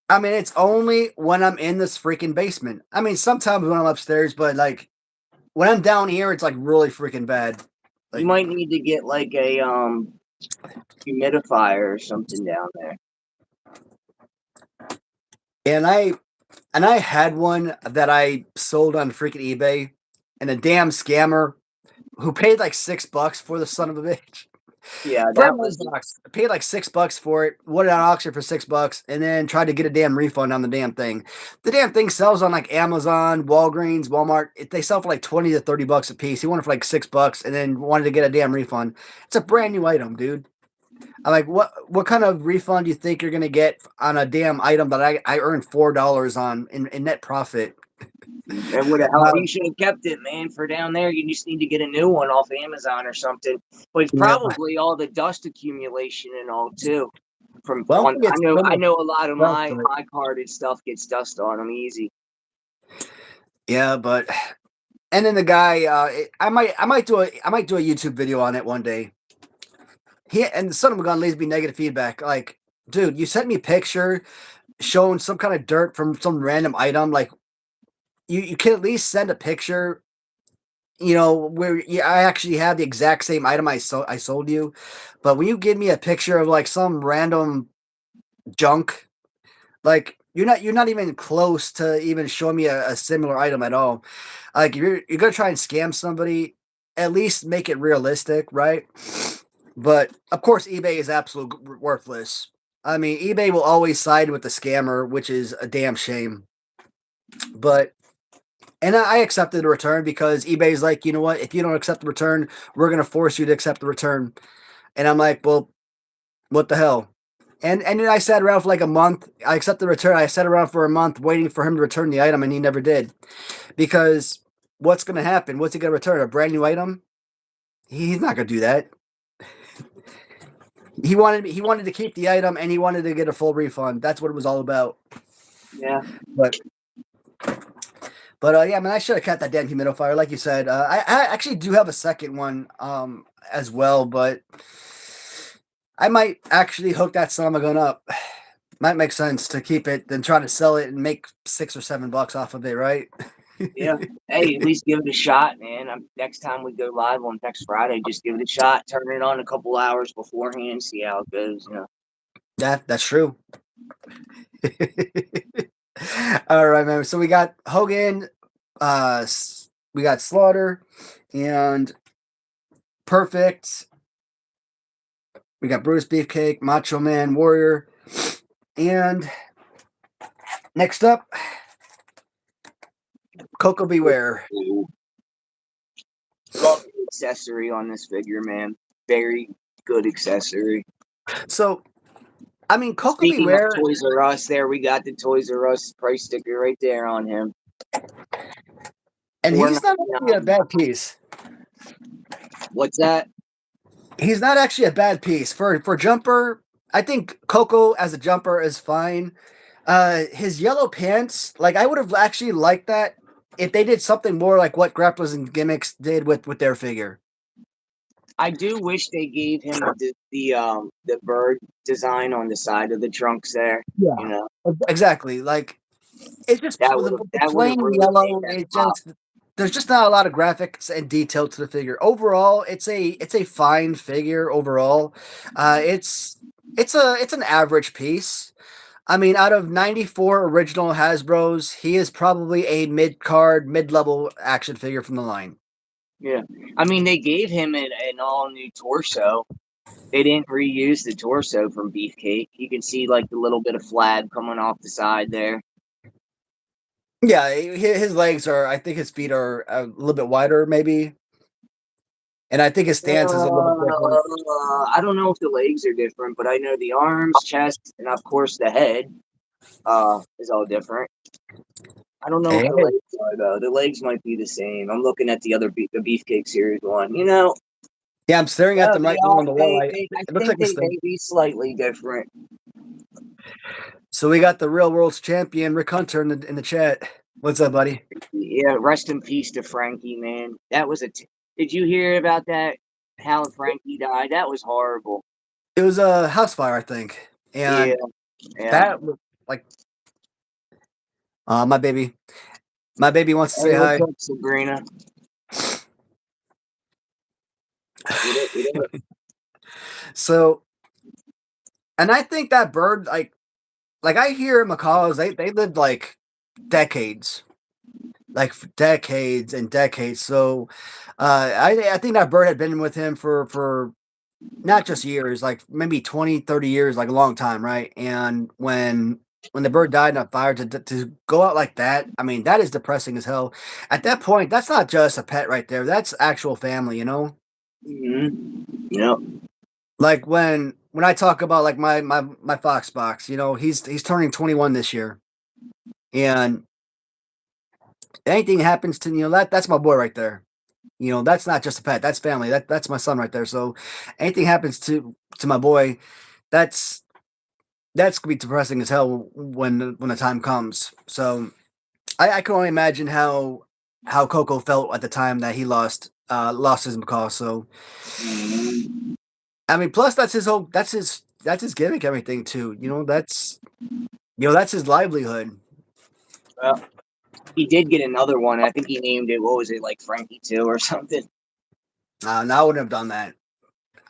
I mean, it's only when I'm in this freaking basement. I mean, sometimes when I'm upstairs, but like when I'm down here, it's like really freaking bad. You Like, might need to get like a humidifier or something down there. and I had one that I sold on freaking eBay, and a damn scammer who paid like $6 for the son of a bitch. Yeah, For a that one was box, I paid like $6 for it. Won it on auction for $6, and then tried to get a damn refund on the damn thing. The damn thing sells on like Amazon, Walgreens, Walmart. They sell for like $20 to $30 a piece. He wanted for like $6, and then wanted to get a damn refund. It's a brand new item, dude. I'm like, what kind of refund do you think you're gonna get on a damn item that I earned $4 on in net profit? It would have helped. Uh, You should have kept it, man, for down there. You just need to get a new one off Amazon or something. But it's yeah. probably all the dust accumulation and all too. From Well, on, it's so I much know a lot of dust my on it. my carded stuff gets dust on them easy. Yeah, but and then the guy, I might do a YouTube video on it one day. He and the son of a gun leaves me negative feedback. Like, dude, you sent me a picture showing some kind of dirt from some random item. Like, you can at least send a picture. Where I actually have the exact same item I sold you, but when you give me a picture of like some random junk, like you're not even close to even showing me a similar item at all. Like if you're gonna try and scam somebody, at least make it realistic, right? But of course, eBay is absolutely worthless. I mean, eBay will always side with the scammer, which is a damn shame. But and I accepted the return because eBay's like, you know what? If you don't accept the return, we're gonna force you to accept the return. And I'm like, well, what the hell? And then I sat around for like a month. I accepted the return. I sat around for a month waiting for him to return the item, and he never did. Because what's gonna happen? What's he gonna return? A brand new item? He's not gonna do that. He wanted to keep the item and he wanted to get a full refund. That's what it was all about. Yeah, But yeah, I mean, I should have kept that damn humidifier, like you said. I actually do have a second one as well, but I might actually hook that son of a gun up. Might make sense to keep it than try to sell it and make $6 or $7 off of it, right? yeah. Hey, at least give it a shot, man. Next time we go live on next Friday, just give it a shot. Turn it on a couple hours beforehand, see how it goes. That's true. All right, man. So we got Hogan, we got Slaughter, and Perfect. We got Bruce Beefcake, Macho Man Warrior, and next up, Coco Beware. Love the accessory on this figure, man. Very good accessory. So, I mean, Coco Speaking of Beware, Toys R Us, there we got the Toys R Us price sticker right there on him. and he's not really a $4.99. bad piece. What's that? He's not actually a bad piece for jumper. I think Coco as a jumper is fine. His yellow pants, like I would have actually liked that if they did something more like what Grapplers and Gimmicks did with their figure. I do wish they gave him the bird design on the side of the trunks there. You Yeah, know, exactly. Like it's just the that would have plain really made yellow. that It pop. just there's just not a lot of graphics and detail to the figure. Overall, it's a fine figure. Overall, it's an average piece. I mean, out of 94 original Hasbros, he is probably a mid-card, mid-level action figure from the line. Yeah, I mean they gave him an all new torso. They didn't reuse the torso from Beefcake. You can see like the little bit of flab coming off the side there. Yeah, his legs are. I think his feet are a little bit wider, maybe, and I think his stance is a little bit different. I don't know if the legs are different, but I know the arms, chest, and of course the head is all different. I don't know if the Hey, legs are though. The legs might be the same. I'm looking at the other the Beefcake series one. yeah, I'm staring at them They right now all on the wall. I It looks think like they may be slightly different. so. We got the real world's champion, Rick Hunter, in the chat. What's up, buddy? Yeah, rest in peace to Frankie, man. That was Did you hear about that? How Frankie died? That was horrible. It was a house fire, I think, Yeah, and yeah. that was like, my baby, my baby wants to Hey, say what's hi. up, Sabrina? What up? So, and I think that bird, like I hear macaws, they lived like decades, like decades and decades. So, I think that bird had been with him for not just years, like maybe 20, 30 years, like a long time, right? And when the bird died in a fire to go out like that, I mean, that is depressing as hell. At that point, that's not just a pet right there. That's actual family, you know? Yep. Like when I talk about like my Fox box, he's turning 21 this year. And anything happens to that's my boy right there. That's not just a pet, that's family. That's my son right there. So anything happens to my boy, that's that's gonna be depressing as hell when the time comes. So I can only imagine how Coco felt at the time that he lost his macaw. So Mhm. I mean, plus that's his gimmick, everything too. That's his livelihood. Well, he did get another one. I think he named it. What was it, like Frankie Two or something? No, I wouldn't have done that.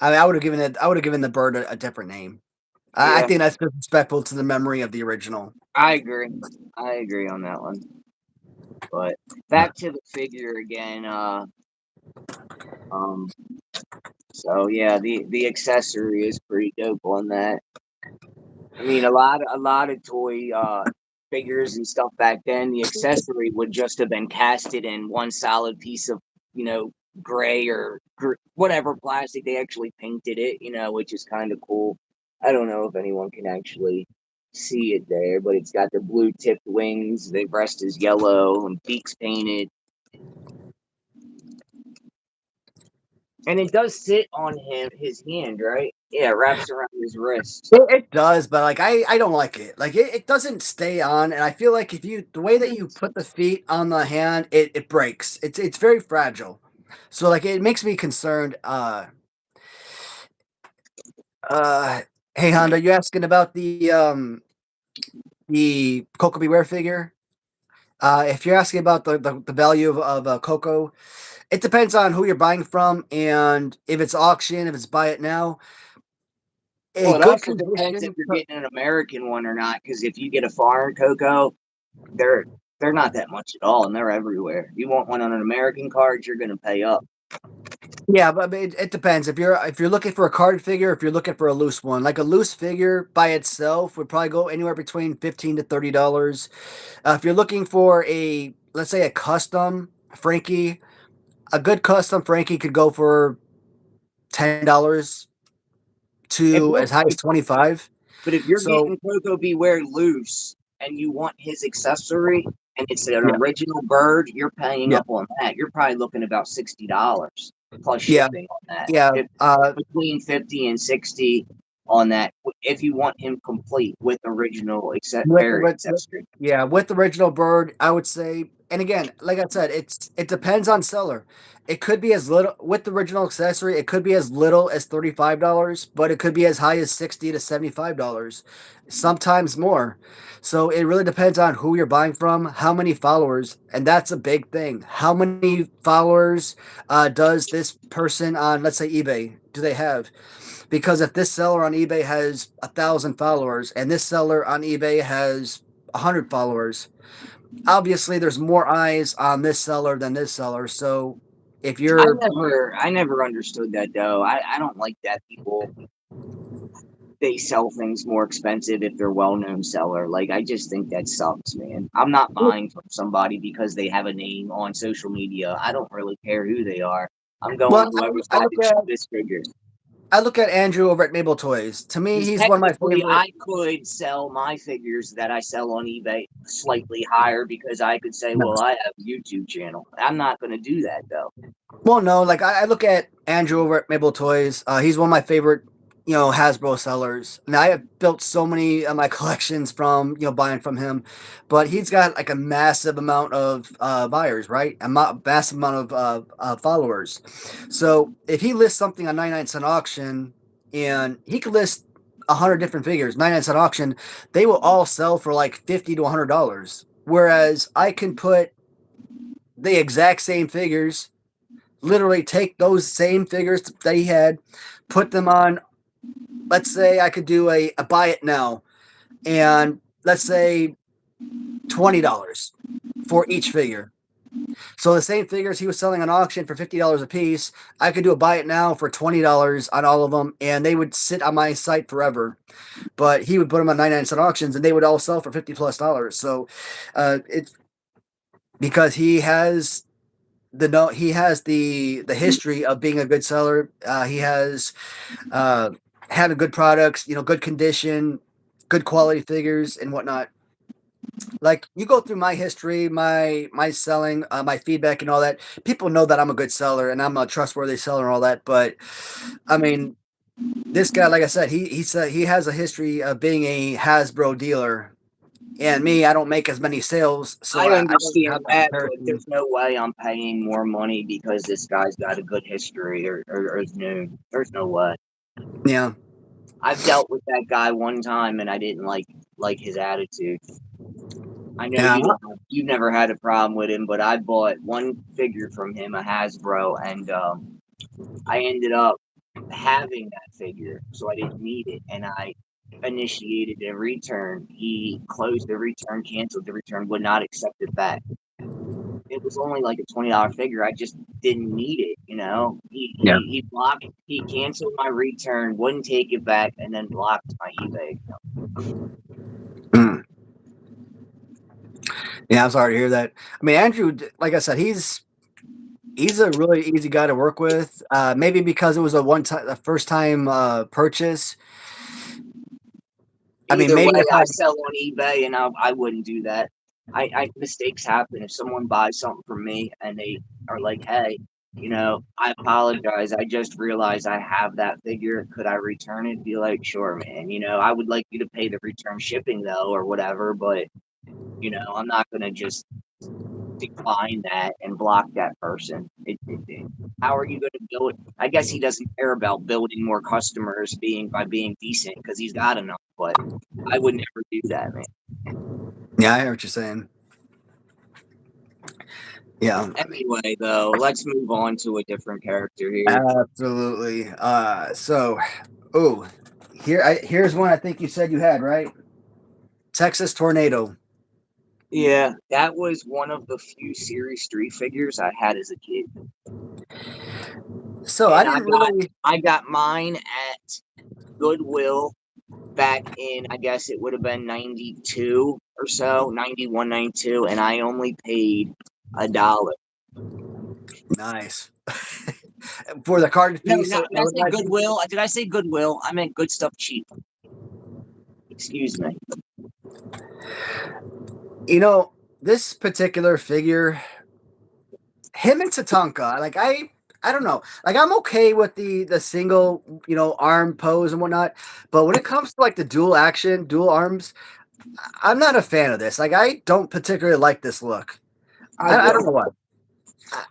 I mean, I would have given the bird a different name. I Yeah, think that's disrespectful to the memory of the original. I agree. I agree on that one. But back to the figure again. Um. So yeah, the accessory is pretty dope on that. I mean, a lot of toy figures and stuff back then, the accessory would just have been casted in one solid piece of you know gray or whatever plastic. They actually painted it, which is kind of cool. I don't know if anyone can actually see it there, but it's got the blue tipped wings. The breast is yellow and beaks painted. And it does sit on his hand, right? Yeah, it wraps around his wrist. It does, but like I don't like it. Like it doesn't stay on, and I feel like if you the way that you put the feet on the hand, it breaks. It's very fragile. So like it makes me concerned. Uh hey Honda, you asking about the Coco Beware figure? If you're asking about the value of Coco, it depends on who you're buying from and if it's auction, if it's buy it now. A Well, it good also depends if condition. you're getting an American one or not. Because if you get a foreign Coco, they're they're not that much at all, and they're everywhere. You want one on an American card, you're gonna pay up. Yeah, but it depends. If you're looking for a card figure, if you're looking for a loose one, like a loose figure by itself would probably go anywhere between $15 to $30. If you're looking for let's say a custom Frankie, a good custom Frankie could go for $10 If to you're, as high as 25. but if you're So getting Coco Beware loose and you want his accessory and it's an yeah, original bird, you're paying yeah, up on that. You're probably looking about $60. plus Yeah, shipping on that. yeah. Between 50 and 60 on that if you want him complete with original With parrot with accessory. yeah, with the original bird, I would say, and again, like I said, it depends on seller. It could be as little with the original accessory, it could be as little as $35, but it could be as high as $60 to $75, sometimes more. So it really depends on who you're buying from, how many followers, and that's a big thing. How many followers does this person on, let's say, eBay, do they have? Because if this seller on eBay has 1,000 followers and this seller on eBay has 100 followers, obviously there's more eyes on this seller than this seller. So if you're, I never understood that though. I don't like that people they sell things more expensive if they're well-known seller. Like I just think that sucks, man. I'm not buying from somebody because they have a name on social media. I don't really care who they are. I'm going well, whoever's I got look the at cheapest figure. I look at Andrew over at Mabel Toys. To me, Because he's one of my technically, favorite. I could sell my figures that I sell on eBay slightly higher because I could say, No. well, I have a YouTube channel. I'm not going to do that though. Well, no, like I look at Andrew over at Mabel Toys. He's one of my favorite, Hasbro sellers. And I have built so many of my collections from, buying from him. But he's got like a massive amount of buyers, right? Massive amount of followers. So if he lists something on 99 cent auction and he could list 100 different figures, 99 cent auction, they will all sell for like $50 to $100. Whereas I can put the exact same figures, literally take those same figures that he had, put them on. Let's say I could do a buy it now, and let's say $20 for each figure. So the same figures he was selling on auction for $50 a piece, I could do a buy it now for $20 on all of them, and they would sit on my site forever. But he would put them on 99 cent auctions, and they would all sell for $50 plus. So it's because he has the history of being a good seller. He has uh, having good products, good condition, good quality figures and whatnot. Like you go through my history, my selling, my feedback, and all that. People know that I'm a good seller and I'm a trustworthy seller and all that. But I mean, this guy, like I said, he said he has a history of being a Hasbro dealer. And me, I don't make as many sales, so I I don't understand have that that, but comparison. there's no way I'm paying more money because this guy's got a good history or is new. There's no way. Yeah, I've dealt with that guy one time and I didn't like his attitude. I know yeah, you've never had a problem with him, but I bought one figure from him, a Hasbro, and I ended up having that figure, so I didn't need it, and I initiated a return. He closed the return, canceled the return, would not accept it back. It was only like a $20 figure. I just didn't need it, you know. yeah. He blocked, he canceled my return, wouldn't take it back, and then blocked my eBay account. Mm. Yeah, I'm sorry to hear that. I mean, Andrew, like I said, he's a really easy guy to work with. Maybe because it was a first time purchase. I mean, Either way, maybe if I I sell on eBay, and I wouldn't do that. Mistakes happen. If someone buys something from me and they are like, "Hey, I apologize. I just realized I have that figure. Could I return it?" Be like, "Sure, man. I would like you to pay the return shipping though, or whatever. But I'm not gonna just decline that and block that person. How are you going to build? I guess he doesn't care about building more customers by being decent because he's got enough. But I would never do that, man. yeah, I hear what you're saying. Yeah, Anyway, though, let's move on to a different character here. absolutely. Oh, here's one I think you said you had, right? Texas Tornado. Yeah, that was one of the few Series 3 figures I had as a kid. So I And didn't really. I got mine at Goodwill back in, I guess it would have been 92 or so, 91, 92, and I only paid $1. Nice. For the card No, piece, no, I did I would say imagine. Goodwill? Did I say Goodwill? I meant good stuff cheap. Excuse me. You know, this particular figure, him and Tatanka, like I don't know. Like I'm okay with the single, arm pose and whatnot, but when it comes to like the dual action, dual arms, I'm not a fan of this. Like I don't particularly like this look. I I don't do. know why.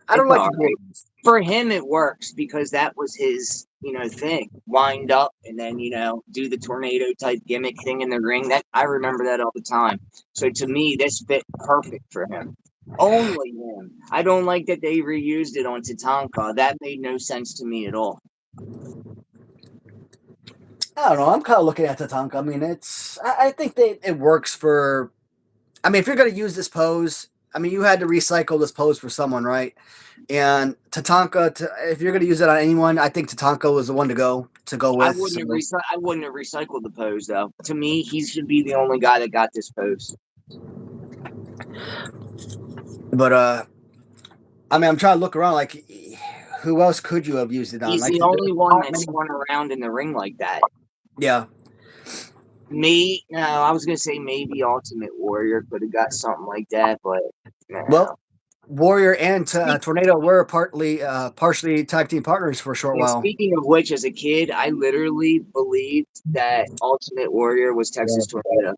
I It's don't like all the dual right. arms. For him it works because that was his thing, wind up and then do the tornado type gimmick thing in the ring. That I remember that all the time. So to me this fit perfect for him, only him. I don't like that they reused it on Tatanka. That made no sense to me at all. I don't know. I'm kind of looking at Tatanka. I mean, I think it works for. I mean, if you're going to use this pose, I mean, you had to recycle this pose for someone, right? And Tatanka, if you're going to use it on anyone, I think Tatanka was the one to go I with. wouldn't So, have I wouldn't have recycled the pose though. To me, he should be the only guy that got this pose. but I mean, I'm trying to look around. Like, who else could you have used it on? He's Like, the there's only one not that many. spun around in the ring like that. Yeah. Me, no, I was gonna say maybe Ultimate Warrior could have got something like that, but Well, no. Warrior and Speak, Tornado were partially tag team partners for a short and while. speaking of which, as a kid, I literally believed that Ultimate Warrior was Texas Tornado.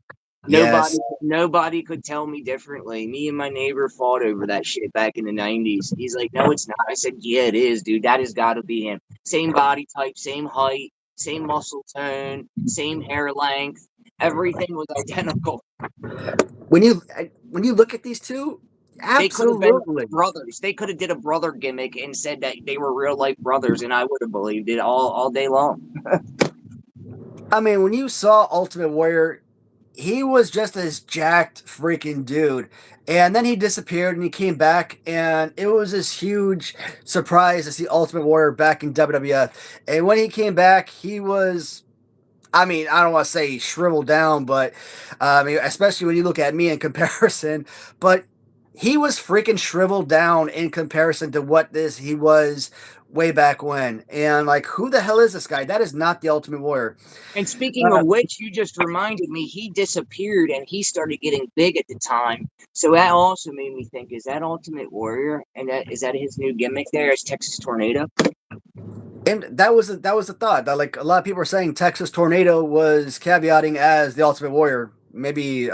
Yes. Nobody could tell me differently. Me and my neighbor fought over that shit back in the '90s. He's like, "No, it's not." I said, "Yeah, it is, dude. That has got to be him. Same body type, same height, same muscle tone, same hair length. Everything was identical. When you look at these two, They could have been absolutely. brothers. They could have did a brother gimmick and said that they were real life brothers, and I would have believed it all day long." I mean, when you saw Ultimate Warrior, he was just this jacked freaking dude. And then he disappeared and he came back, and it was this huge surprise to see Ultimate Warrior back in WWF. And when he came back, he was, I mean, I don't want to say shriveled down, but I mean, especially when you look at me in comparison, but he was freaking shriveled down in comparison to what this he was way back when. And like, who the hell is this guy? That is not the Ultimate Warrior. And speaking of Uh, which, you just reminded me he disappeared and he started getting big at the time. So that also made me think: is that Ultimate Warrior? And is that his new gimmick there as Texas Tornado? and that was the thought that like a lot of people are saying Texas Tornado was caveating as the Ultimate Warrior. Maybe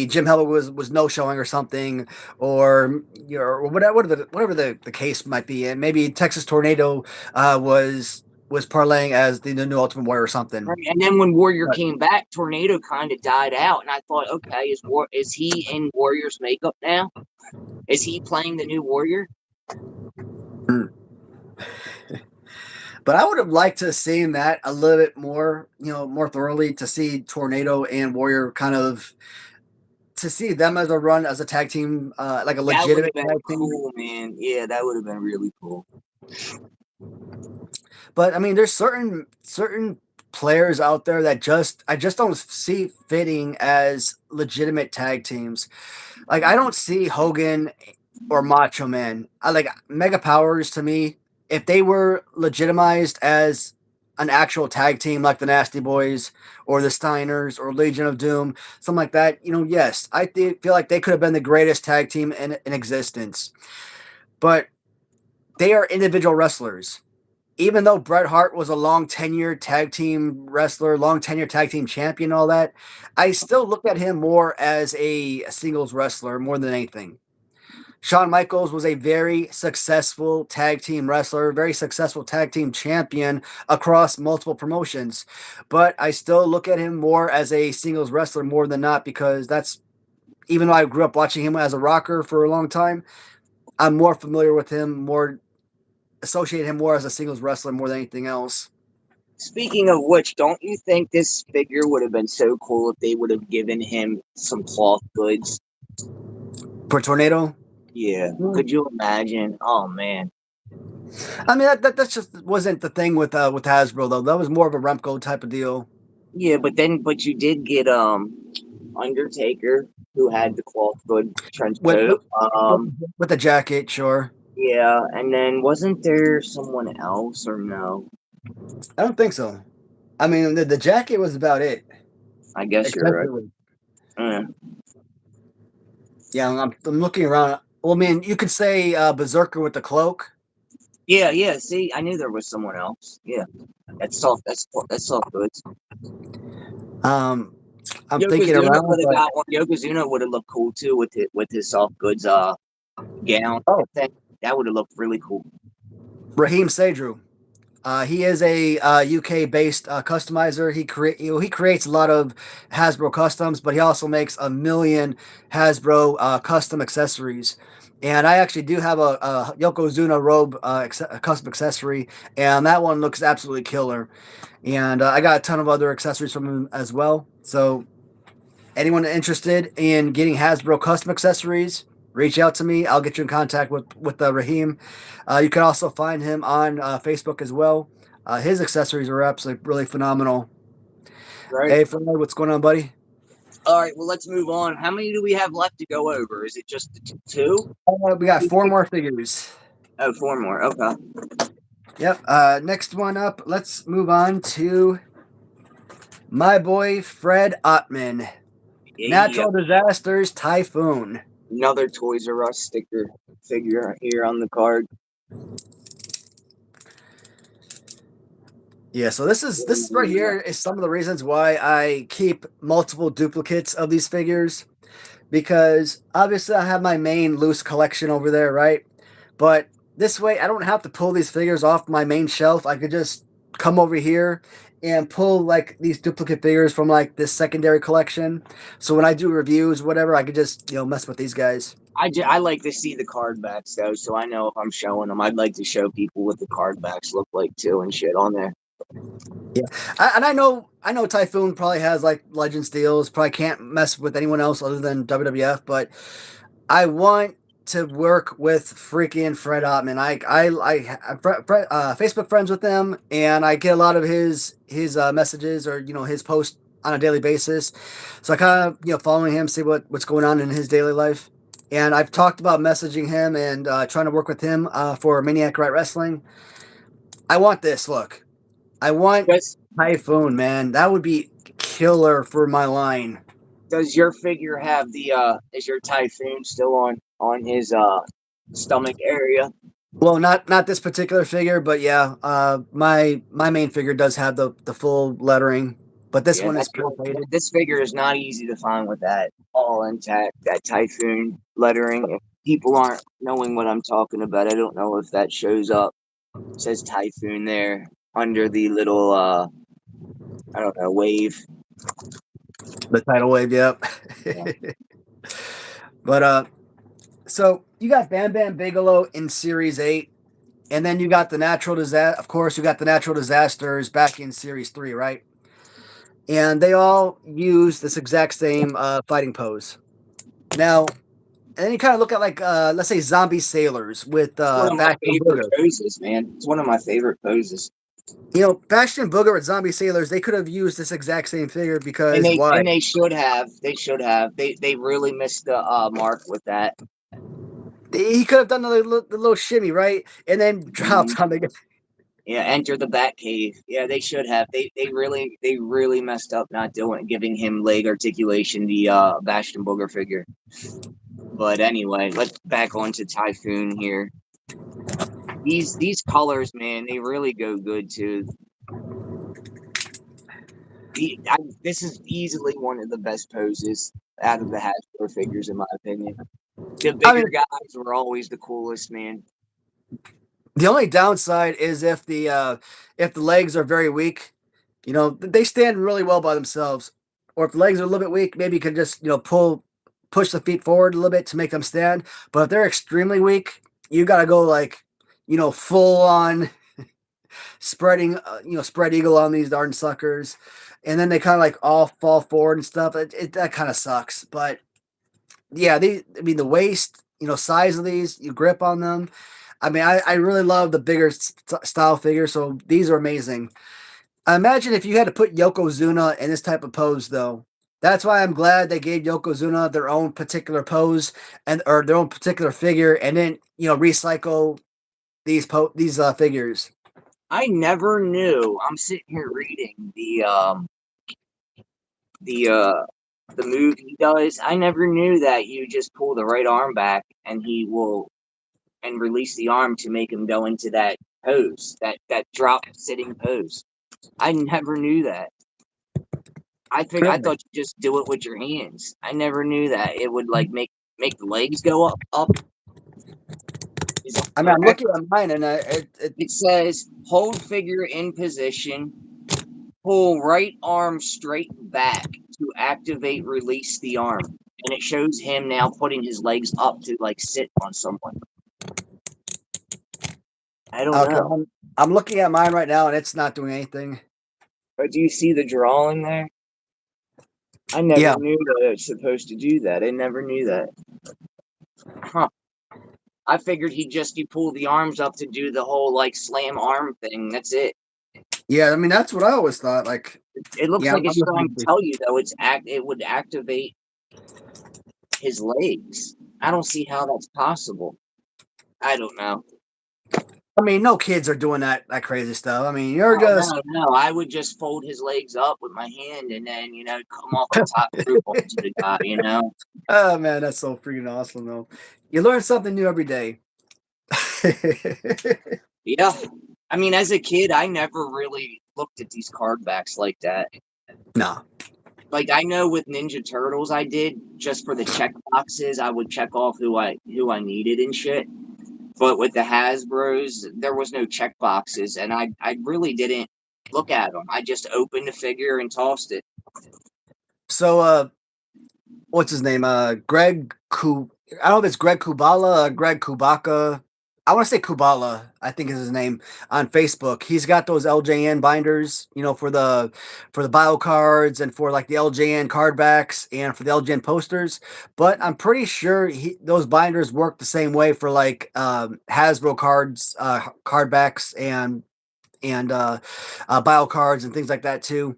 Jim Heller was no showing or something, or or whatever the case might be, and maybe Texas Tornado was parlaying as the new Ultimate Warrior or something. Right. And then when Warrior But, came back, Tornado kind of died out, and I thought, okay, is he in Warrior's makeup now? Is he playing the new Warrior? but I would have liked to have seen that a little bit more, more thoroughly, to see Tornado and Warrior kind of, to see them as a run as a tag team, like a That would have legitimate been tag team. cool, man. Yeah, that would have been really cool. But I mean, there's certain players out there that I just don't see fitting as legitimate tag teams. Like I don't see Hogan or Macho Man. I like Mega Powers to me. If they were legitimized as an actual tag team like the Nasty Boys or the Steiners or Legion of Doom, something like that, yes, feel like they could have been the greatest tag team in existence. But they are individual wrestlers. Even though Bret Hart was a long tenured tag team wrestler, long tenured tag team champion, all that, I still look at him more as a singles wrestler more than anything. Shawn Michaels was a very successful tag team wrestler, very successful tag team champion across multiple promotions. But I still look at him more as a singles wrestler more than not, because even though I grew up watching him as a rocker for a long time, I'm more familiar with him, more associate him more as a singles wrestler more than anything else. Speaking of which, don't you think this figure would have been so cool if they would have given him some cloth goods? For Tornado, Yeah. Could you imagine? Oh man. I mean that just wasn't the thing with Hasbro though. That was more of a Remco type of deal. Yeah, but you did get Undertaker, who had the cloth good trench With coat. with, with, with the jacket, sure. Yeah, and then wasn't there someone else or no? I don't think so. I mean, the jacket was about it. I guess you're right. Accessory. Mm. Yeah, I'm looking around. Well, I mean, you could say Berserker with the cloak. Yeah, yeah. See, I knew there was someone else. Yeah, that's soft. That's soft goods. Um, I'm thinking Yokozuna around, would have but got one. Yokozuna would have looked cool too with his soft goods gown. oh, Thing. That would have looked really cool. Raheem Sadru. He is a UK based customizer. He creates a lot of Hasbro customs, but he also makes a million Hasbro custom accessories. And I actually do have a Yokozuna robe a custom accessory, and that one looks absolutely killer. And I got a ton of other accessories from him as well. So anyone interested in getting Hasbro custom accessories, reach out to me. I'll get you in contact with Raheem. You can also find him on Facebook as well. His accessories are absolutely really phenomenal. Right. Hey, Fred, what's going on, buddy? All right. Well, let's move on. How many do we have left to go over? Is it just the two? We got four more figures. Oh, four more. Okay. Yep. Next one up. Let's move on to my boy Fred Ottman. Yeah. Natural disasters typhoon. Another Toys R Us sticker figure here on the card. Yeah, so this right here is some of the reasons why I keep multiple duplicates of these figures, because obviously I have my main loose collection over there, right? But this way I don't have to pull these figures off my main shelf. I could just come over here and pull like these duplicate figures from like this secondary collection. So when I do reviews, whatever, I could just, mess with these guys. I like to see the card backs though, so I know if I'm showing them, I'd like to show people what the card backs look like too and shit on there. Yeah, and I know Typhoon probably has like Legends deals. Probably can't mess with anyone else other than WWF. But I want to work with freaking Fred Ottman. I'm Facebook friends with him, and I get a lot of his messages or his posts on a daily basis. So I kind of following him, see what's going on in his daily life. And I've talked about messaging him and trying to work with him for Maniac Right Wrestling. I want this look. I want Does Typhoon, man. That would be killer for my line. does your figure have the is your Typhoon still on his stomach area? Well, not this particular figure, but yeah, my main figure does have the full lettering, but this Yeah, one is that's pure faded. this figure is not easy to find with that all intact, that Typhoon lettering. If people aren't knowing what I'm talking about, I don't know if that shows up. It says Typhoon there under the little I don't know, wave. The tidal wave, yep. Yeah. But so you got Bam Bam Bigelow in Series 8, and then you got the natural disaster. Of course, you got the natural disasters back in Series 3, right? And they all use this exact same fighting pose. Now, and then you kind of look at like let's say zombie sailors with It's one of my Bastion favorite Booger. poses, man. It's one of my favorite poses. Bastion Booger with zombie sailors, they could have used this exact same figure And because they why? and they should have. They should have. They really missed the mark with that. He could have done the little shimmy, right? And then Mhm. dropped on the. Yeah, enter the Bat Cave. Yeah, they should have. They really messed up not doing giving him leg articulation, the Bastion Booger figure. But anyway, let's back on to Typhoon here. These colors, man, they really go good too. This is easily one of the best poses out of the Hasbro figures, in my opinion. The I bigger mean, guys were always the coolest, man. the only downside is if the legs are very weak, they stand really well by themselves. Or if the legs are a little bit weak, maybe you can just push the feet forward a little bit to make them stand. But if they're extremely weak, you got to go like full on spreading, spread eagle on these darn suckers, and then they kind of like all fall forward and stuff. That kind of sucks. But yeah, I mean, the waist, size of these, you grip on them. I mean, I really love the bigger style figures, so these are amazing. I imagine if you had to put Yokozuna in this type of pose, though. That's why I'm glad they gave Yokozuna their own particular pose and or their own particular figure, and then recycle these figures. I never knew. I'm sitting here reading the uh the move he does. I never knew that you just pull the right arm back and he will and release the arm to make him go into that pose, that drop sitting pose. I never knew that. I Really? thought you just do it with your hands. I never knew that it would like make the legs go up. Is that I mean, I'm correct? looking at mine, and It says hold figure in position, pull right arm straight back to activate release the arm. And it shows him now putting his legs up to like sit on someone. I don't okay. know. I'm looking at mine right now, and it's not doing anything. But do you see the drawing there? I never Yeah, knew that it's supposed to do that. I never knew that. Huh. I figured you pull the arms up to do the whole like slam arm thing. That's it. yeah. I mean, that's what I always thought. Like, It looks yeah, like I'm it's looking trying at to this. tell you though it would activate his legs. I don't see how that's possible. I don't know. I mean, no kids are doing that crazy stuff. I mean, you're Oh just. no. I would just fold his legs up with my hand and then, come off the top rope onto the guy. Oh man, that's so freaking awesome, though. You learn something new every day. Yeah. I mean, as a kid, I never really looked at these card backs like that. No. Like I know with Ninja Turtles I did just for the check boxes, I would check off who I needed and shit. But with the Hasbros, there was no check boxes, and I really didn't look at them. I just opened the figure and tossed it. So, what's his name? Greg Ku. I don't know if it's Greg Kubala, Greg Kubaka. I want to say Kubala, I think is his name on Facebook. He's got those LJN binders, for the bio cards and for like the LJN card backs and for the LJN posters. But I'm pretty sure those binders work the same way for like Hasbro cards, card backs and bio cards and things like that too.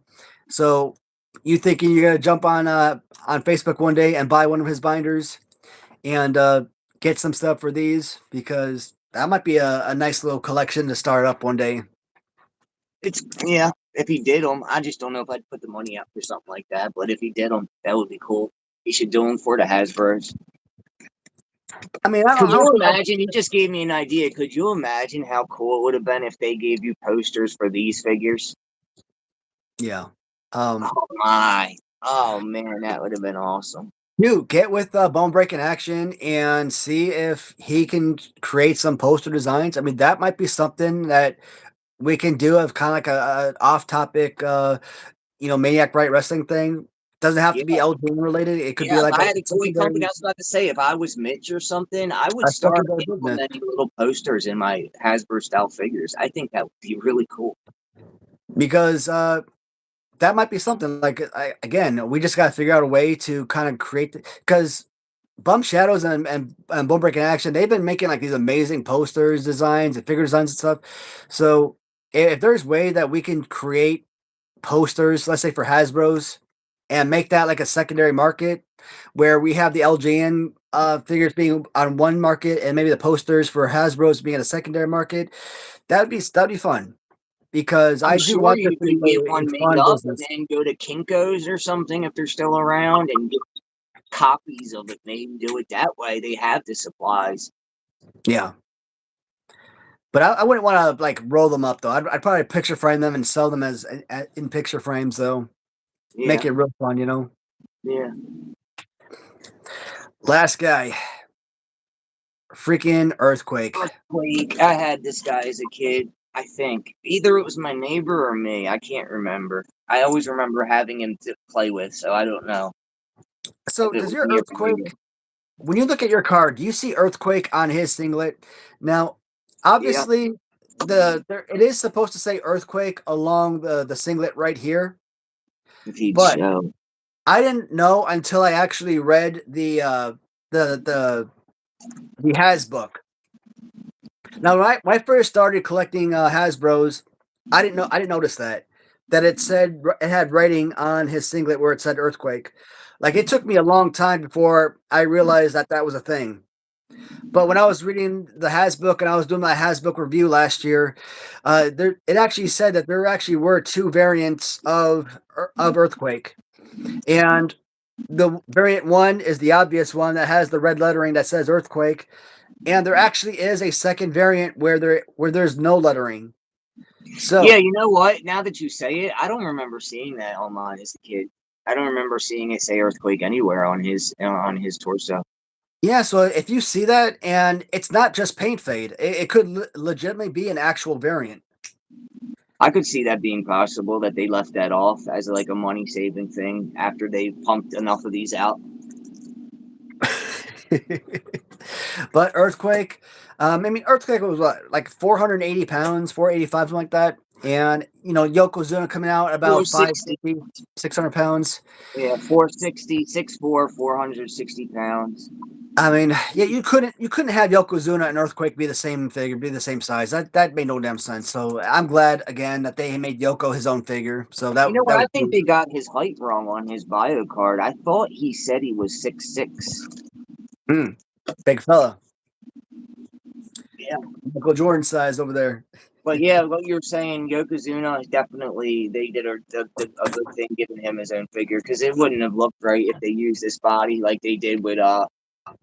So you thinking you're gonna jump on Facebook one day and buy one of his binders and get some stuff for these because that might be a nice little collection to start up one day. It's yeah. If he did them, I just don't know if I'd put the money up for something like that. But if he did them, that would be cool. He should do them for the Hasbros. I mean, Could I don't you think imagine? You just gave me an idea. Could you imagine how cool it would have been if they gave you posters for these figures? yeah. Oh my! Oh man, that would have been awesome. Dude, get with Bone Breaking Action and see if he can create some poster designs. I mean, that might be something that we can do of kind of like a off-topic, Maniac Bright Wrestling thing. Doesn't have Yeah, to be LGN related. It could yeah. be If like I a had a toy company, I was about to say, if I was Mitch or something, I would start secondary business. implementing little posters in my Hasbro style figures. I think that would be really cool. Because that might be something like again, we just got to figure out a way to kind of create because Bump Shadows and Bone Breaking Action, they've been making like these amazing posters, designs, and figure designs and stuff. So if there's way that we can create posters, let's say for Hasbro's, and make that like a secondary market where we have the LJN figures being on one market and maybe the posters for Hasbro's being in a secondary market, that'd be fun because I'm I do sure want this you to be could get a one made fun up and business. then go to Kinko's or something if they're still around and get copies of it made and do it that way. They have the supplies. Yeah. But I wouldn't want to like roll them up though. I'd probably picture frame them and sell them as in picture frames though. Yeah, Make it real fun. yeah. Last guy, freaking Earthquake. Earthquake. I had this guy as a kid. I think either it was my neighbor or me. I can't remember. I always remember having him to play with, so I don't know if So it does was your me or my neighbor. Earthquake, when you look at your card, do you see Earthquake on his singlet? Now, Yeah, obviously, it is supposed to say Earthquake along the singlet right here, if he'd but show. I didn't know until I actually read the the Has book. Now, when I first started collecting Hasbro's, I didn't notice that it had writing on his singlet where it said Earthquake. Like it took me a long time before I realized that was a thing. But when I was reading the Has book and I was doing my Has book review last year, it actually said that there actually were two variants of Earthquake, and the variant one is the obvious one that has the red lettering that says Earthquake, and there actually is a second variant where there's no lettering. Yeah, So you know what? Now that you say it, I don't remember seeing that online as a kid. I don't remember seeing it say Earthquake anywhere on his torso. yeah, so if you see that, and it's not just paint fade, it could legitimately be an actual variant. I could see that being possible that they left that off as like a money saving thing after they pumped enough of these out. But Earthquake, I mean, Earthquake was what, like 480 pounds, 485, something like that. And, Yokozuna coming out about 460, 550, 600 pounds. yeah, 460, 6'4", 460 pounds. I mean, yeah, you couldn't have Yokozuna and Earthquake be the same figure, be the same size. That made no damn sense. So I'm glad again that they made Yoko his own figure. So You know that what? was I think they got his height wrong on his bio card. I thought he said he was 6'6". big fella, Yeah. Michael Jordan size over there. But yeah, what you're saying, Yokozuna, definitely they did a good thing giving him his own figure because it wouldn't have looked right if they used this body like they did with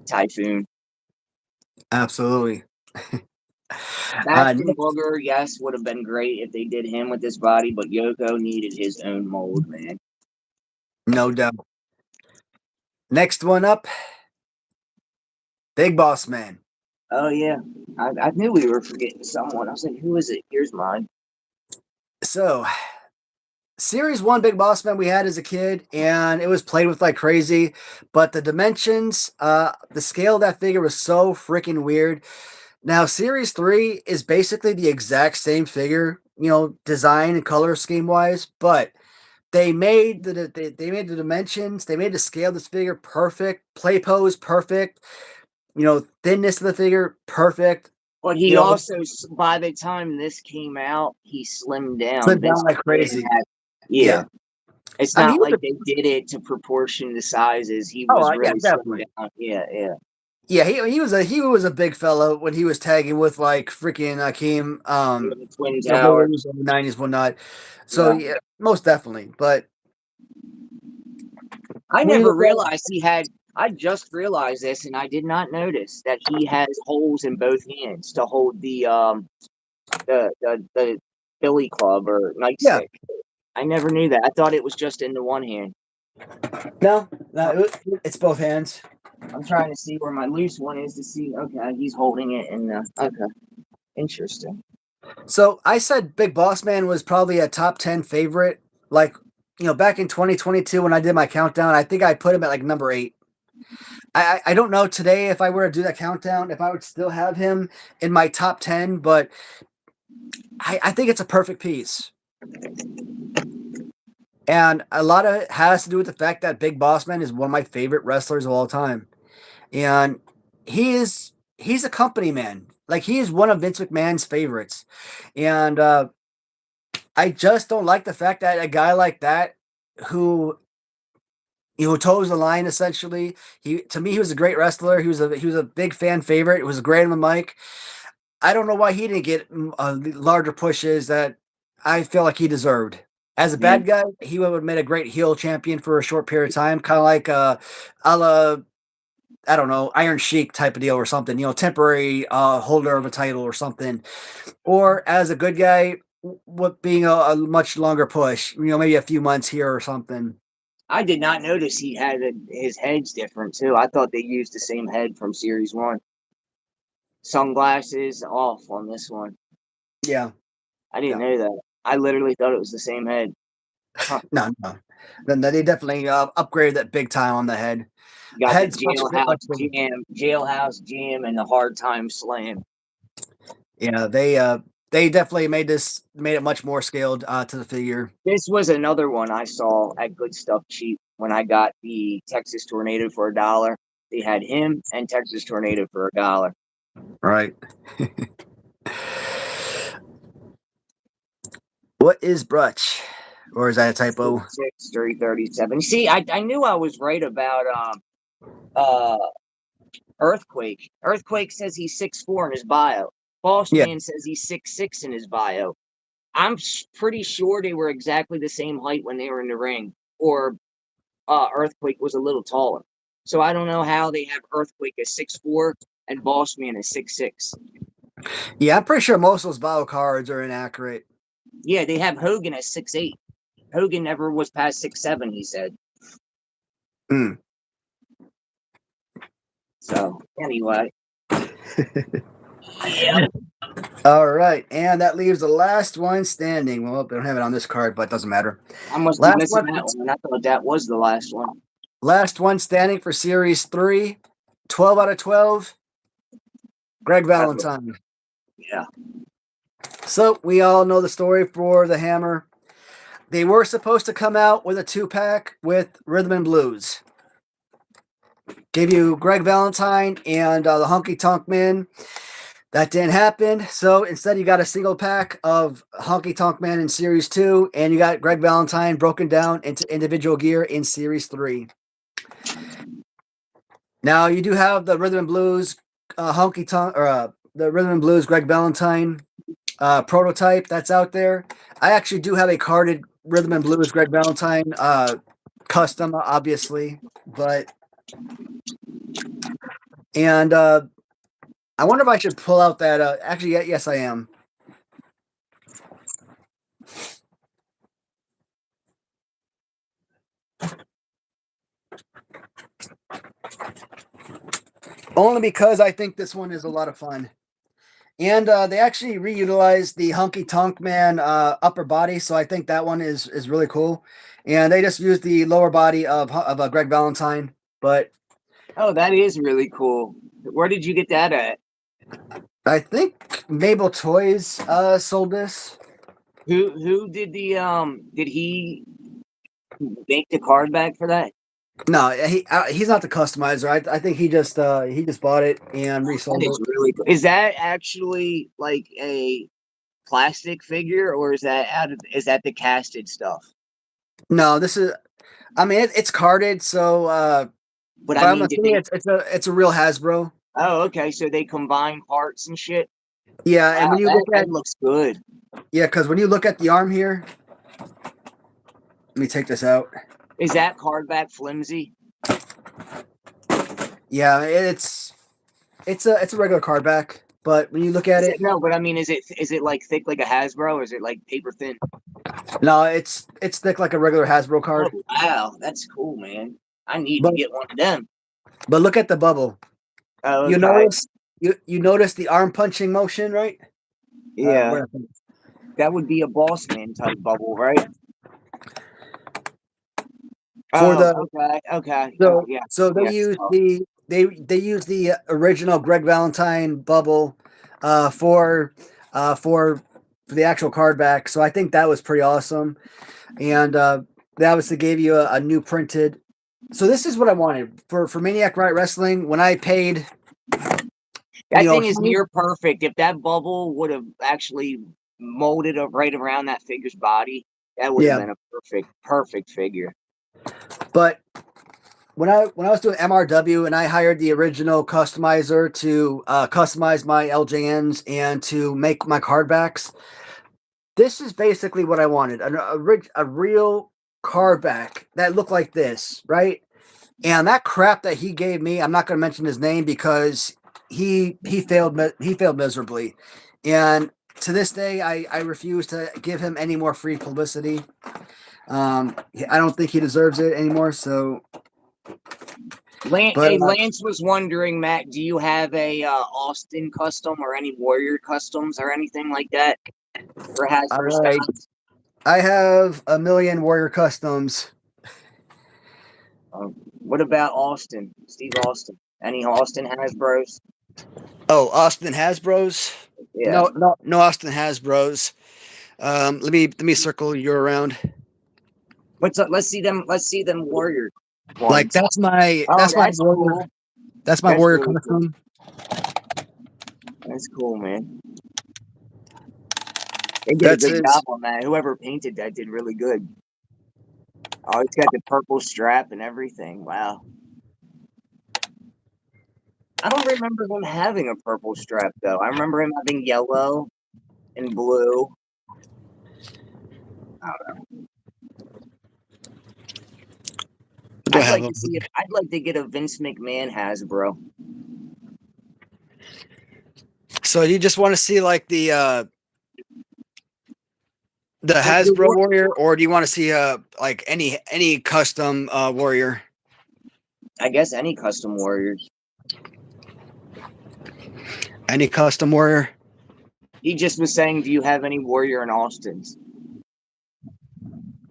Typhoon. Absolutely. Bastion Booger, yes, would have been great if they did him with this body, but Yoko needed his own mold, man. No doubt. Next one up, Big Boss Man. Oh yeah, I knew we were forgetting someone. I was like, who is it? Here's mine. So, Series 1 Big Boss Man we had as a kid, and it was played with like crazy, but the dimensions, the scale of that figure was so freaking weird. Now, Series 3 is basically the exact same figure, design and color scheme wise, but they made the dimensions, they made the scale of this figure perfect, play pose perfect, thinness of the figure perfect. But You he know, also, by the time this came out, he slimmed down. slimmed Vince down like McMahon crazy. had, yeah. Yeah. It's I mean, not he was like they did it to proportion the sizes. He oh was yeah, really slimmed definitely. down. Yeah, yeah. Yeah, he was a big fella when he was tagging with like freaking Akeem, The Twin Willie Towers. in the '90s, whatnot. So Yeah. yeah, most definitely. But I when you never look at realized he had. I just realized this, and I did not notice that he has holes in both hands to hold the Billy Club or yeah, nightstick. I never knew that. I thought it was just in the one hand. no, it's both hands. I'm trying to see where my loose one is to see. Okay, he's holding it, and okay, interesting. So I said Big Boss Man was probably a top 10 favorite. Like, back in 2022 when I did my countdown, I think I put him at like number 8. I don't know today if I were to do that countdown, if I would still have him in my top 10, but I think it's a perfect piece. And a lot of it has to do with the fact that Big Boss Man is one of my favorite wrestlers of all time. And he's a company man. Like he is one of Vince McMahon's favorites. And I just don't like the fact that a guy like that who toes the line essentially. To me he was a great wrestler. He was a big fan favorite. It was great on the mic. I don't know why he didn't get larger pushes that I feel like he deserved. As a Yeah, bad guy, he would have made a great heel champion for a short period of time, kind of like a la, I don't know, Iron Sheik type of deal or something, temporary holder of a title or something. Or as a good guy, with being a much longer push, maybe a few months here or something. I did not notice he had his head's different too. I thought they used the same head from Series One. Sunglasses off on this one. Yeah, I didn't yeah. know that. I literally thought it was the same head. Huh. No, no. Then they definitely upgraded that big time on the head. You got the Head's jailhouse jam, and the hard time slam. yeah, they definitely made it much more scaled to the figure. This was another one I saw at Good Stuff Cheap when I got the Texas Tornado for $1. They had him and Texas Tornado for $1. Right. What is Brutch? Or is that a typo? 6, 337. See, I knew I was right about uh Earthquake. Earthquake says he's 6'4" in his bio. Boss Yeah, Man says he's 6'6" in his bio. I'm pretty sure they were exactly the same height when they were in the ring, or Earthquake was a little taller. So I don't know how they have Earthquake as 6'4", And Boss Man is 6'6". Yeah, I'm pretty sure most of those battle cards are inaccurate. Yeah, they have Hogan at 6'8". Hogan never was past 6'7", he said. Hmm. So, anyway. Yeah. All right, and that leaves the last one standing. Well, they don't have it on this card, but it doesn't matter. I must be Last missing one, that one. I thought that was the last one. last one standing for Series 3, 12 out of 12, Greg Valentine. Yeah. So we all know the story for the Hammer. They were supposed to come out with a 2-pack with Rhythm and Blues. Gave you Greg Valentine and the Honky Tonk Man. That didn't happen. So instead, you got a single pack of Honky Tonk Man in Series 2, and you got Greg Valentine broken down into individual gear in Series 3. Now, you do have the Rhythm and Blues Honky Tonk, or the Rhythm and Blues Greg Valentine prototype that's out there. I actually do have a carded Rhythm and Blues Greg Valentine custom, obviously, but and I wonder if I should pull out that. Actually, yes, I am. Only because I think this one is a lot of fun. And they actually reutilized the Honky Tonk Man upper body, so I think that one is really cool. And they just used the lower body of Greg Valentine. But Oh, that is really cool. Where did you get that at? I think Mabel Toys sold this. Who did the did he make the card back for that? No, he's not the customizer. I think he just bought it and That resold is it. really cool. Is that actually like a plastic figure, or is that is that the casted stuff? No, this is. I mean, it's carded, so. But But I I'm mean, did assuming they? it's a real Hasbro. Oh, okay. So they combine parts and shit. Yeah, and Wow, when you look that at looks good. because when you look at the arm here, let me take this out. Is that card back flimsy? Yeah, it's a regular card back, but when you look at it, No, but I mean, is it like thick like a Hasbro, or is it like paper thin? no, it's thick like a regular Hasbro Oh card. wow, that's cool, man. I need to But get one of them. but look at the bubble. Oh, You okay. notice you notice the arm punching motion, right? Yeah, Where that would be a boss man type bubble, right? for Oh, the okay, okay. so Yeah, so they yeah. use they use the original Greg Valentine bubble for the actual card back. So I think that was pretty awesome, and they obviously gave you a new printed. So this is what I wanted for Maniac Riot Wrestling when I paid. That thing is 20, near perfect. If that bubble would have actually molded up right around that figure's body, that would have yeah, been a perfect figure. but when I was doing MRW and I hired the original customizer to customize my LJNs and to make my card backs, this is basically what I wanted a real card back that looked like this, right? And that crap that he gave me, I'm not going to mention his name because he failed miserably, and to this day I refuse to give him any more free publicity. I don't think he deserves it anymore. So, but Hey, Lance was wondering, Matt, do you have a Austin custom or any Warrior customs or anything like that for Hasbro stocks? I have a million Warrior customs. What about Austin? Steve Austin? Any Austin Hasbros? Oh, Austin Hasbros. Yeah. No Austin Hasbros. Let me circle you around. Let's see them. Let's see them Warrior Like ones. that's my Oh, that's my that's Warrior. cool. That's my That's Warrior really cool. custom. That's cool, man. They did a That's good job his. on that. Whoever painted that did really good. Oh, it's got the purple strap and everything. Wow. I don't remember him having a purple strap though. I remember him having yellow and blue. I don't know. I have him. I'd like to get a Vince McMahon Hasbro. So you just want to see like the The Hasbro Warrior, or do you want to see like any custom Warrior? I guess any custom warriors. Any custom Warrior? He just was saying, do you have any warrior in Austin's?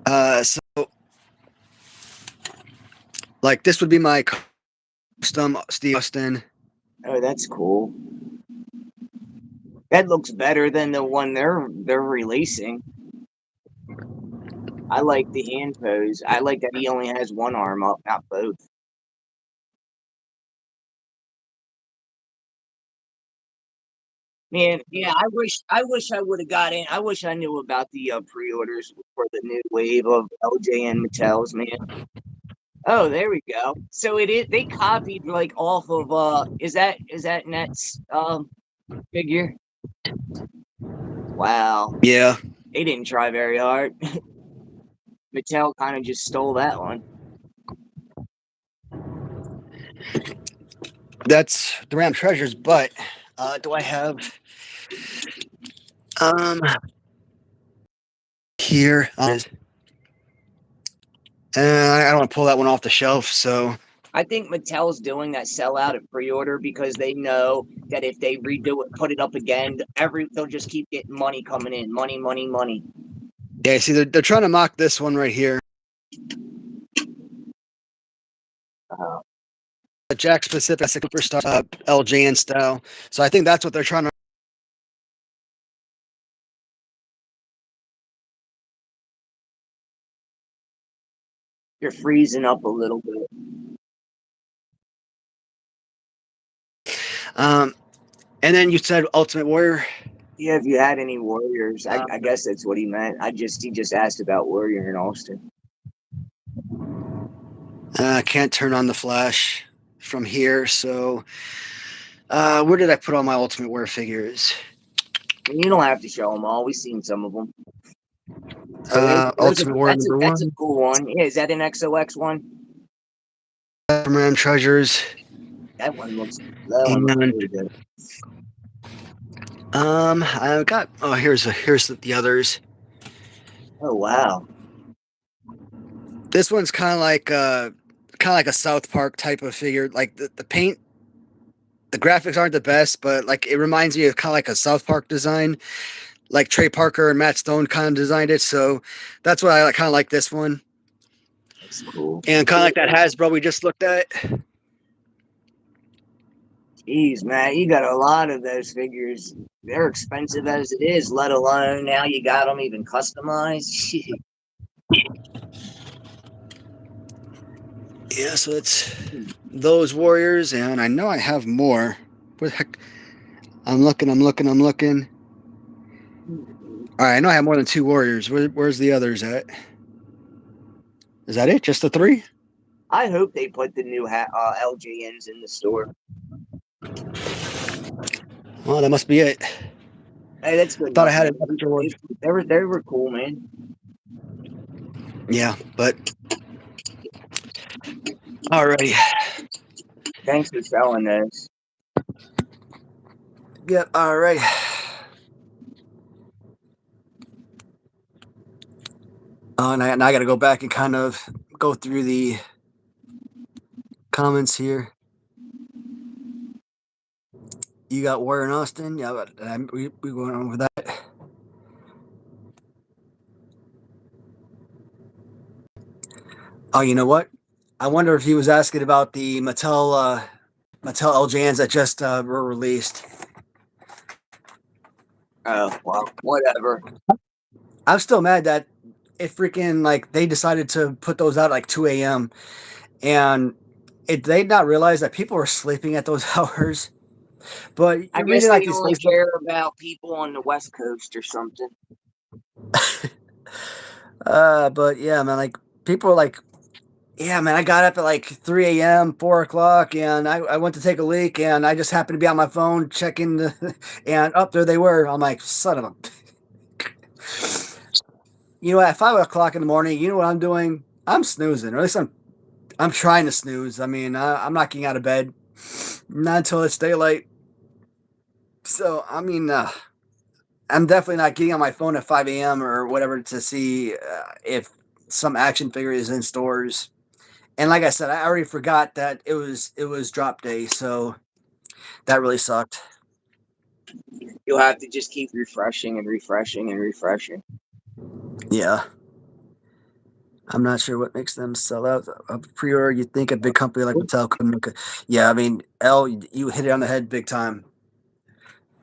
So like this would be my custom Steve Austin. Oh, that's cool. That looks better than the one they're releasing. I like the hand pose. I like that he only has one arm up, not both. Man, yeah, I wish I would have got in. I wish I knew about the pre-orders for the new wave of LJN Mattels, man. Oh, there we go. So it is they copied like off of is that Net's figure? Wow. Yeah, They didn't try very hard. Mattel kind of just stole that one. that's the Ram Treasures. But do I have here? I don't want to pull that one off the shelf. So I think Mattel's doing that sellout at pre-order because they know that if they redo it, put it up again, they'll just keep getting money coming in, money, money, money. yeah, see, they're trying to mock this one right here. The Jack specific superstar LJN style. So I think that's what they're trying to. You're freezing up a little bit. And then you said Ultimate Warrior. Yeah, if you had any warriors, I guess that's what he meant. He just asked about warrior in Austin. I can't turn on the flash from here. So where did I put all my Ultimate Warrior figures? And you don't have to show them all. We've seen some of them. Ultimate Warrior number that's a one. cool one. Yeah, is that an XOX one? Ram Treasures. That one looks really good. I've got. Oh, here's the others. Oh wow. This one's kind of like a South Park type of figure. Like the paint, the graphics aren't the best, but like it reminds me of kind of like a South Park design, like Trey Parker and Matt Stone kind of designed it. So that's why I kind of like this one. That's cool. And kind of like that Hasbro we just looked at. Jeez, man, you got a lot of those figures. They're expensive as it is, let alone now you got them even customized. Yeah, so it's those Warriors, and I know I have more. Where the heck? I'm looking. All right, I know I have more than 2 Warriors. Where's the others at? Is that it? Just the 3? I hope they put the new LJNs in the store. Well, that must be it. Hey, that's good. Thought I had it extra one. They were cool, man. Yeah, but alrighty. Thanks for selling those. Yep. All right. Now I got to go back and kind of go through the comments here. You got Warrior in Austin? Yeah, but we went on with that. Oh, you know what? I wonder if he was asking about the Mattel LJNs that just were released. Oh, well, whatever. I'm still mad that it freaking like they decided to put those out like 2 a.m. and they not realize that people were sleeping at those hours. But I you're guess reading like they these only Facebook. care about people on the West Coast or something. But yeah, man, like people are like, yeah, man, I got up at like 3 a.m., 4 o'clock, and I went to take a leak, and I just happened to be on my phone checking, and up there they were. I'm like, son of a. You know, at 5 o'clock in the morning, you know what I'm doing? I'm snoozing, or at least I'm trying to snooze. I mean, I'm not getting out of bed not until it's daylight. So I mean, I'm definitely not getting on my phone at 5 a.m. or whatever to see if some action figure is in stores. And like I said, I already forgot that it was drop day, so that really sucked. You'll have to just keep refreshing and refreshing and refreshing. Yeah. I'm not sure what makes them sell out a pre-order. You'd think a big company like Mattel could make it. Yeah, I mean, L, you hit it on the head big time.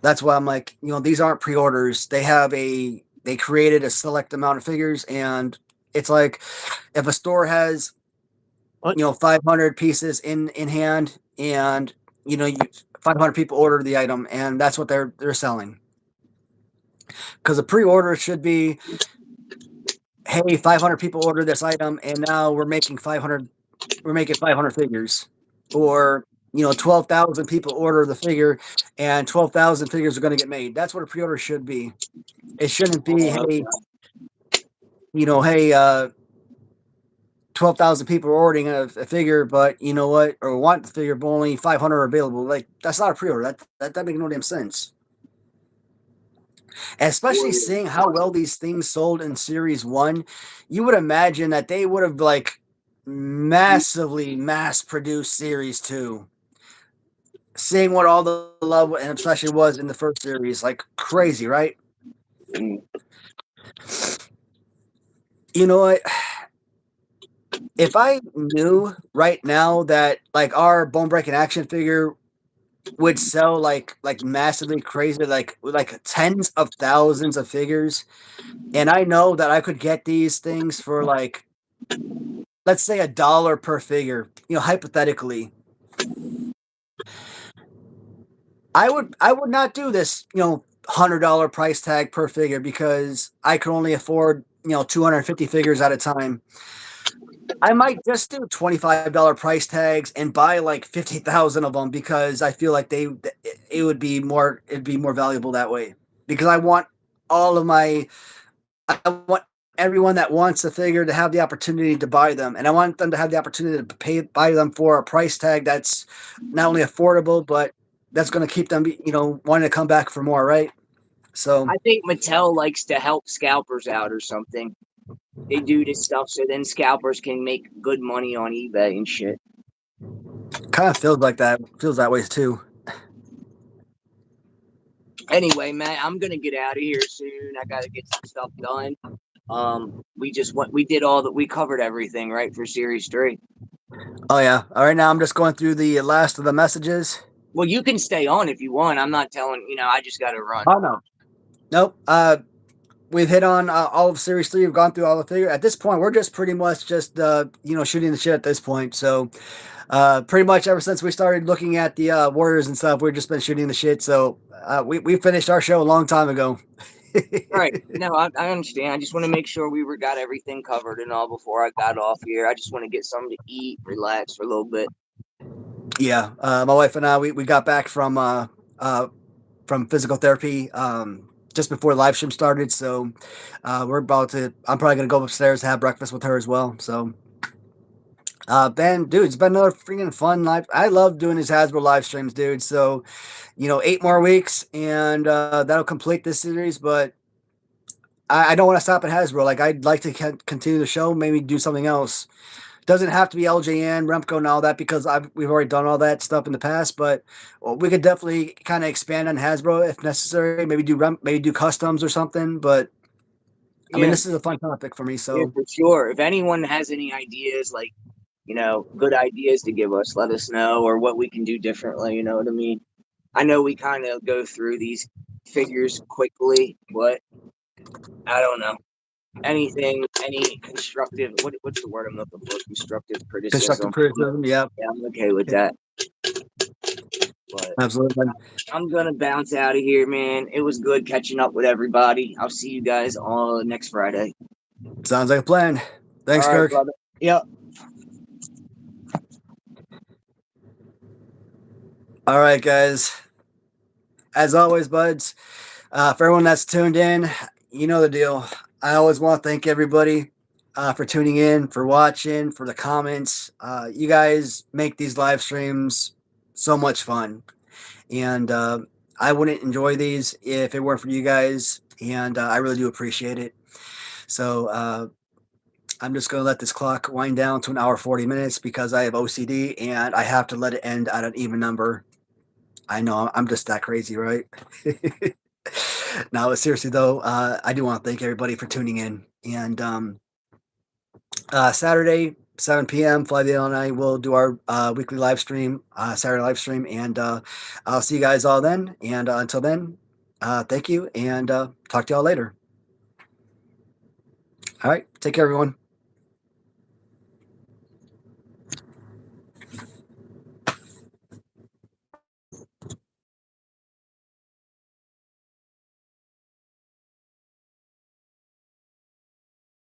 That's why I'm like, these aren't pre-orders. They created a select amount of figures, and it's like if a store has 500 pieces in hand, and you 500 people order the item, and that's what they're selling. Because a pre-order should be, hey, 500 people ordered this item, and now we're making 500 figures, or 12,000 people order the figure, and 12,000 figures are going to get made. That's what a pre-order should be. It shouldn't be, Oh, okay. hey, 12,000 people are ordering a figure, but you know what, or want the figure, but only 500 are available. Like, that's not a pre-order. That makes no damn sense. Especially seeing how well these things sold in Series 1, you would imagine that they would have, like, massively mass-produced Series 2. Seeing what all the love and obsession was in the first series, like, crazy, right? Mm. You know what? If I knew right now that, like, our bone breaking action figure would sell like massively crazy, like tens of thousands of figures, and I know that I could get these things for, like, let's say $1 per figure, hypothetically, I would not do this, $100 price tag per figure, because I could only afford 250 figures at a time. I might just do $25 price tags and buy like 50,000 of them, because I feel like it'd be more valuable that way, because all of my I want everyone that wants a figure to have the opportunity to buy them, and I want them to have the opportunity to buy them for a price tag that's not only affordable, but that's going to keep them, wanting to come back for more, right? So I think Mattel likes to help scalpers out or something. They do this stuff so then scalpers can make good money on eBay and shit. kind of feels that way too. Anyway, man, I'm gonna get out of here soon. I gotta get some stuff done. We covered everything, right, for series 3. Oh yeah. All right, now I'm just going through the last of the messages. Well, you can stay on if you want. I'm not telling, I just gotta run. Oh no. Nope. We've hit on all of Series 3. We've gone through all the figure. At this point, we're just pretty much just shooting the shit at this point. So pretty much ever since we started looking at the Warriors and stuff, we've just been shooting the shit. So we finished our show a long time ago. Right. No, I understand. I just want to make sure we got everything covered and all before I got off here. I just want to get something to eat, relax for a little bit. Yeah, my wife and I, we got back from physical therapy just before the live stream started. So I'm probably gonna go upstairs, have breakfast with her as well. So Ben, dude, it's been another freaking fun live. I love doing these Hasbro live streams, dude. So 8 more weeks, and that'll complete this series. But I don't want to stop at Hasbro. Like, I'd like to continue the show, maybe do something else. Doesn't have to be LJN, Remco, and all that, because we've already done all that stuff in the past. But we could definitely kind of expand on Hasbro if necessary. Maybe do customs or something. But I mean, Yeah, this is a fun topic for me. yeah, So for sure. If anyone has any ideas, like, good ideas to give us, let us know, or what we can do differently. You know what I mean? I know we kind of go through these figures quickly, but I don't know. Any constructive, what's the word I'm looking for? Constructive constructive criticism. criticism, yeah, Yeah, I'm okay with that. But absolutely. I'm gonna bounce out of here, man. It was good catching up with everybody. I'll see you guys all next Friday. Sounds like a plan. All Thanks, right, Kirk. brother. Yep. All right, guys. As always, buds, for everyone that's tuned in, you know the deal. I always want to thank everybody for tuning in, for watching, for the comments. You guys make these live streams so much fun. And I wouldn't enjoy these if it weren't for you guys, and I really do appreciate it. So I'm just going to let this clock wind down to 1 hour 40 minutes because I have OCD and I have to let it end at an even number. I know I'm just that crazy, right? Now, seriously though, I do want to thank everybody for tuning in. And Saturday, 7 p.m., Fly the and I will do our weekly live stream, Saturday live stream. And I'll see you guys all then. And until then, thank you and talk to y'all later. All right. Take care, everyone.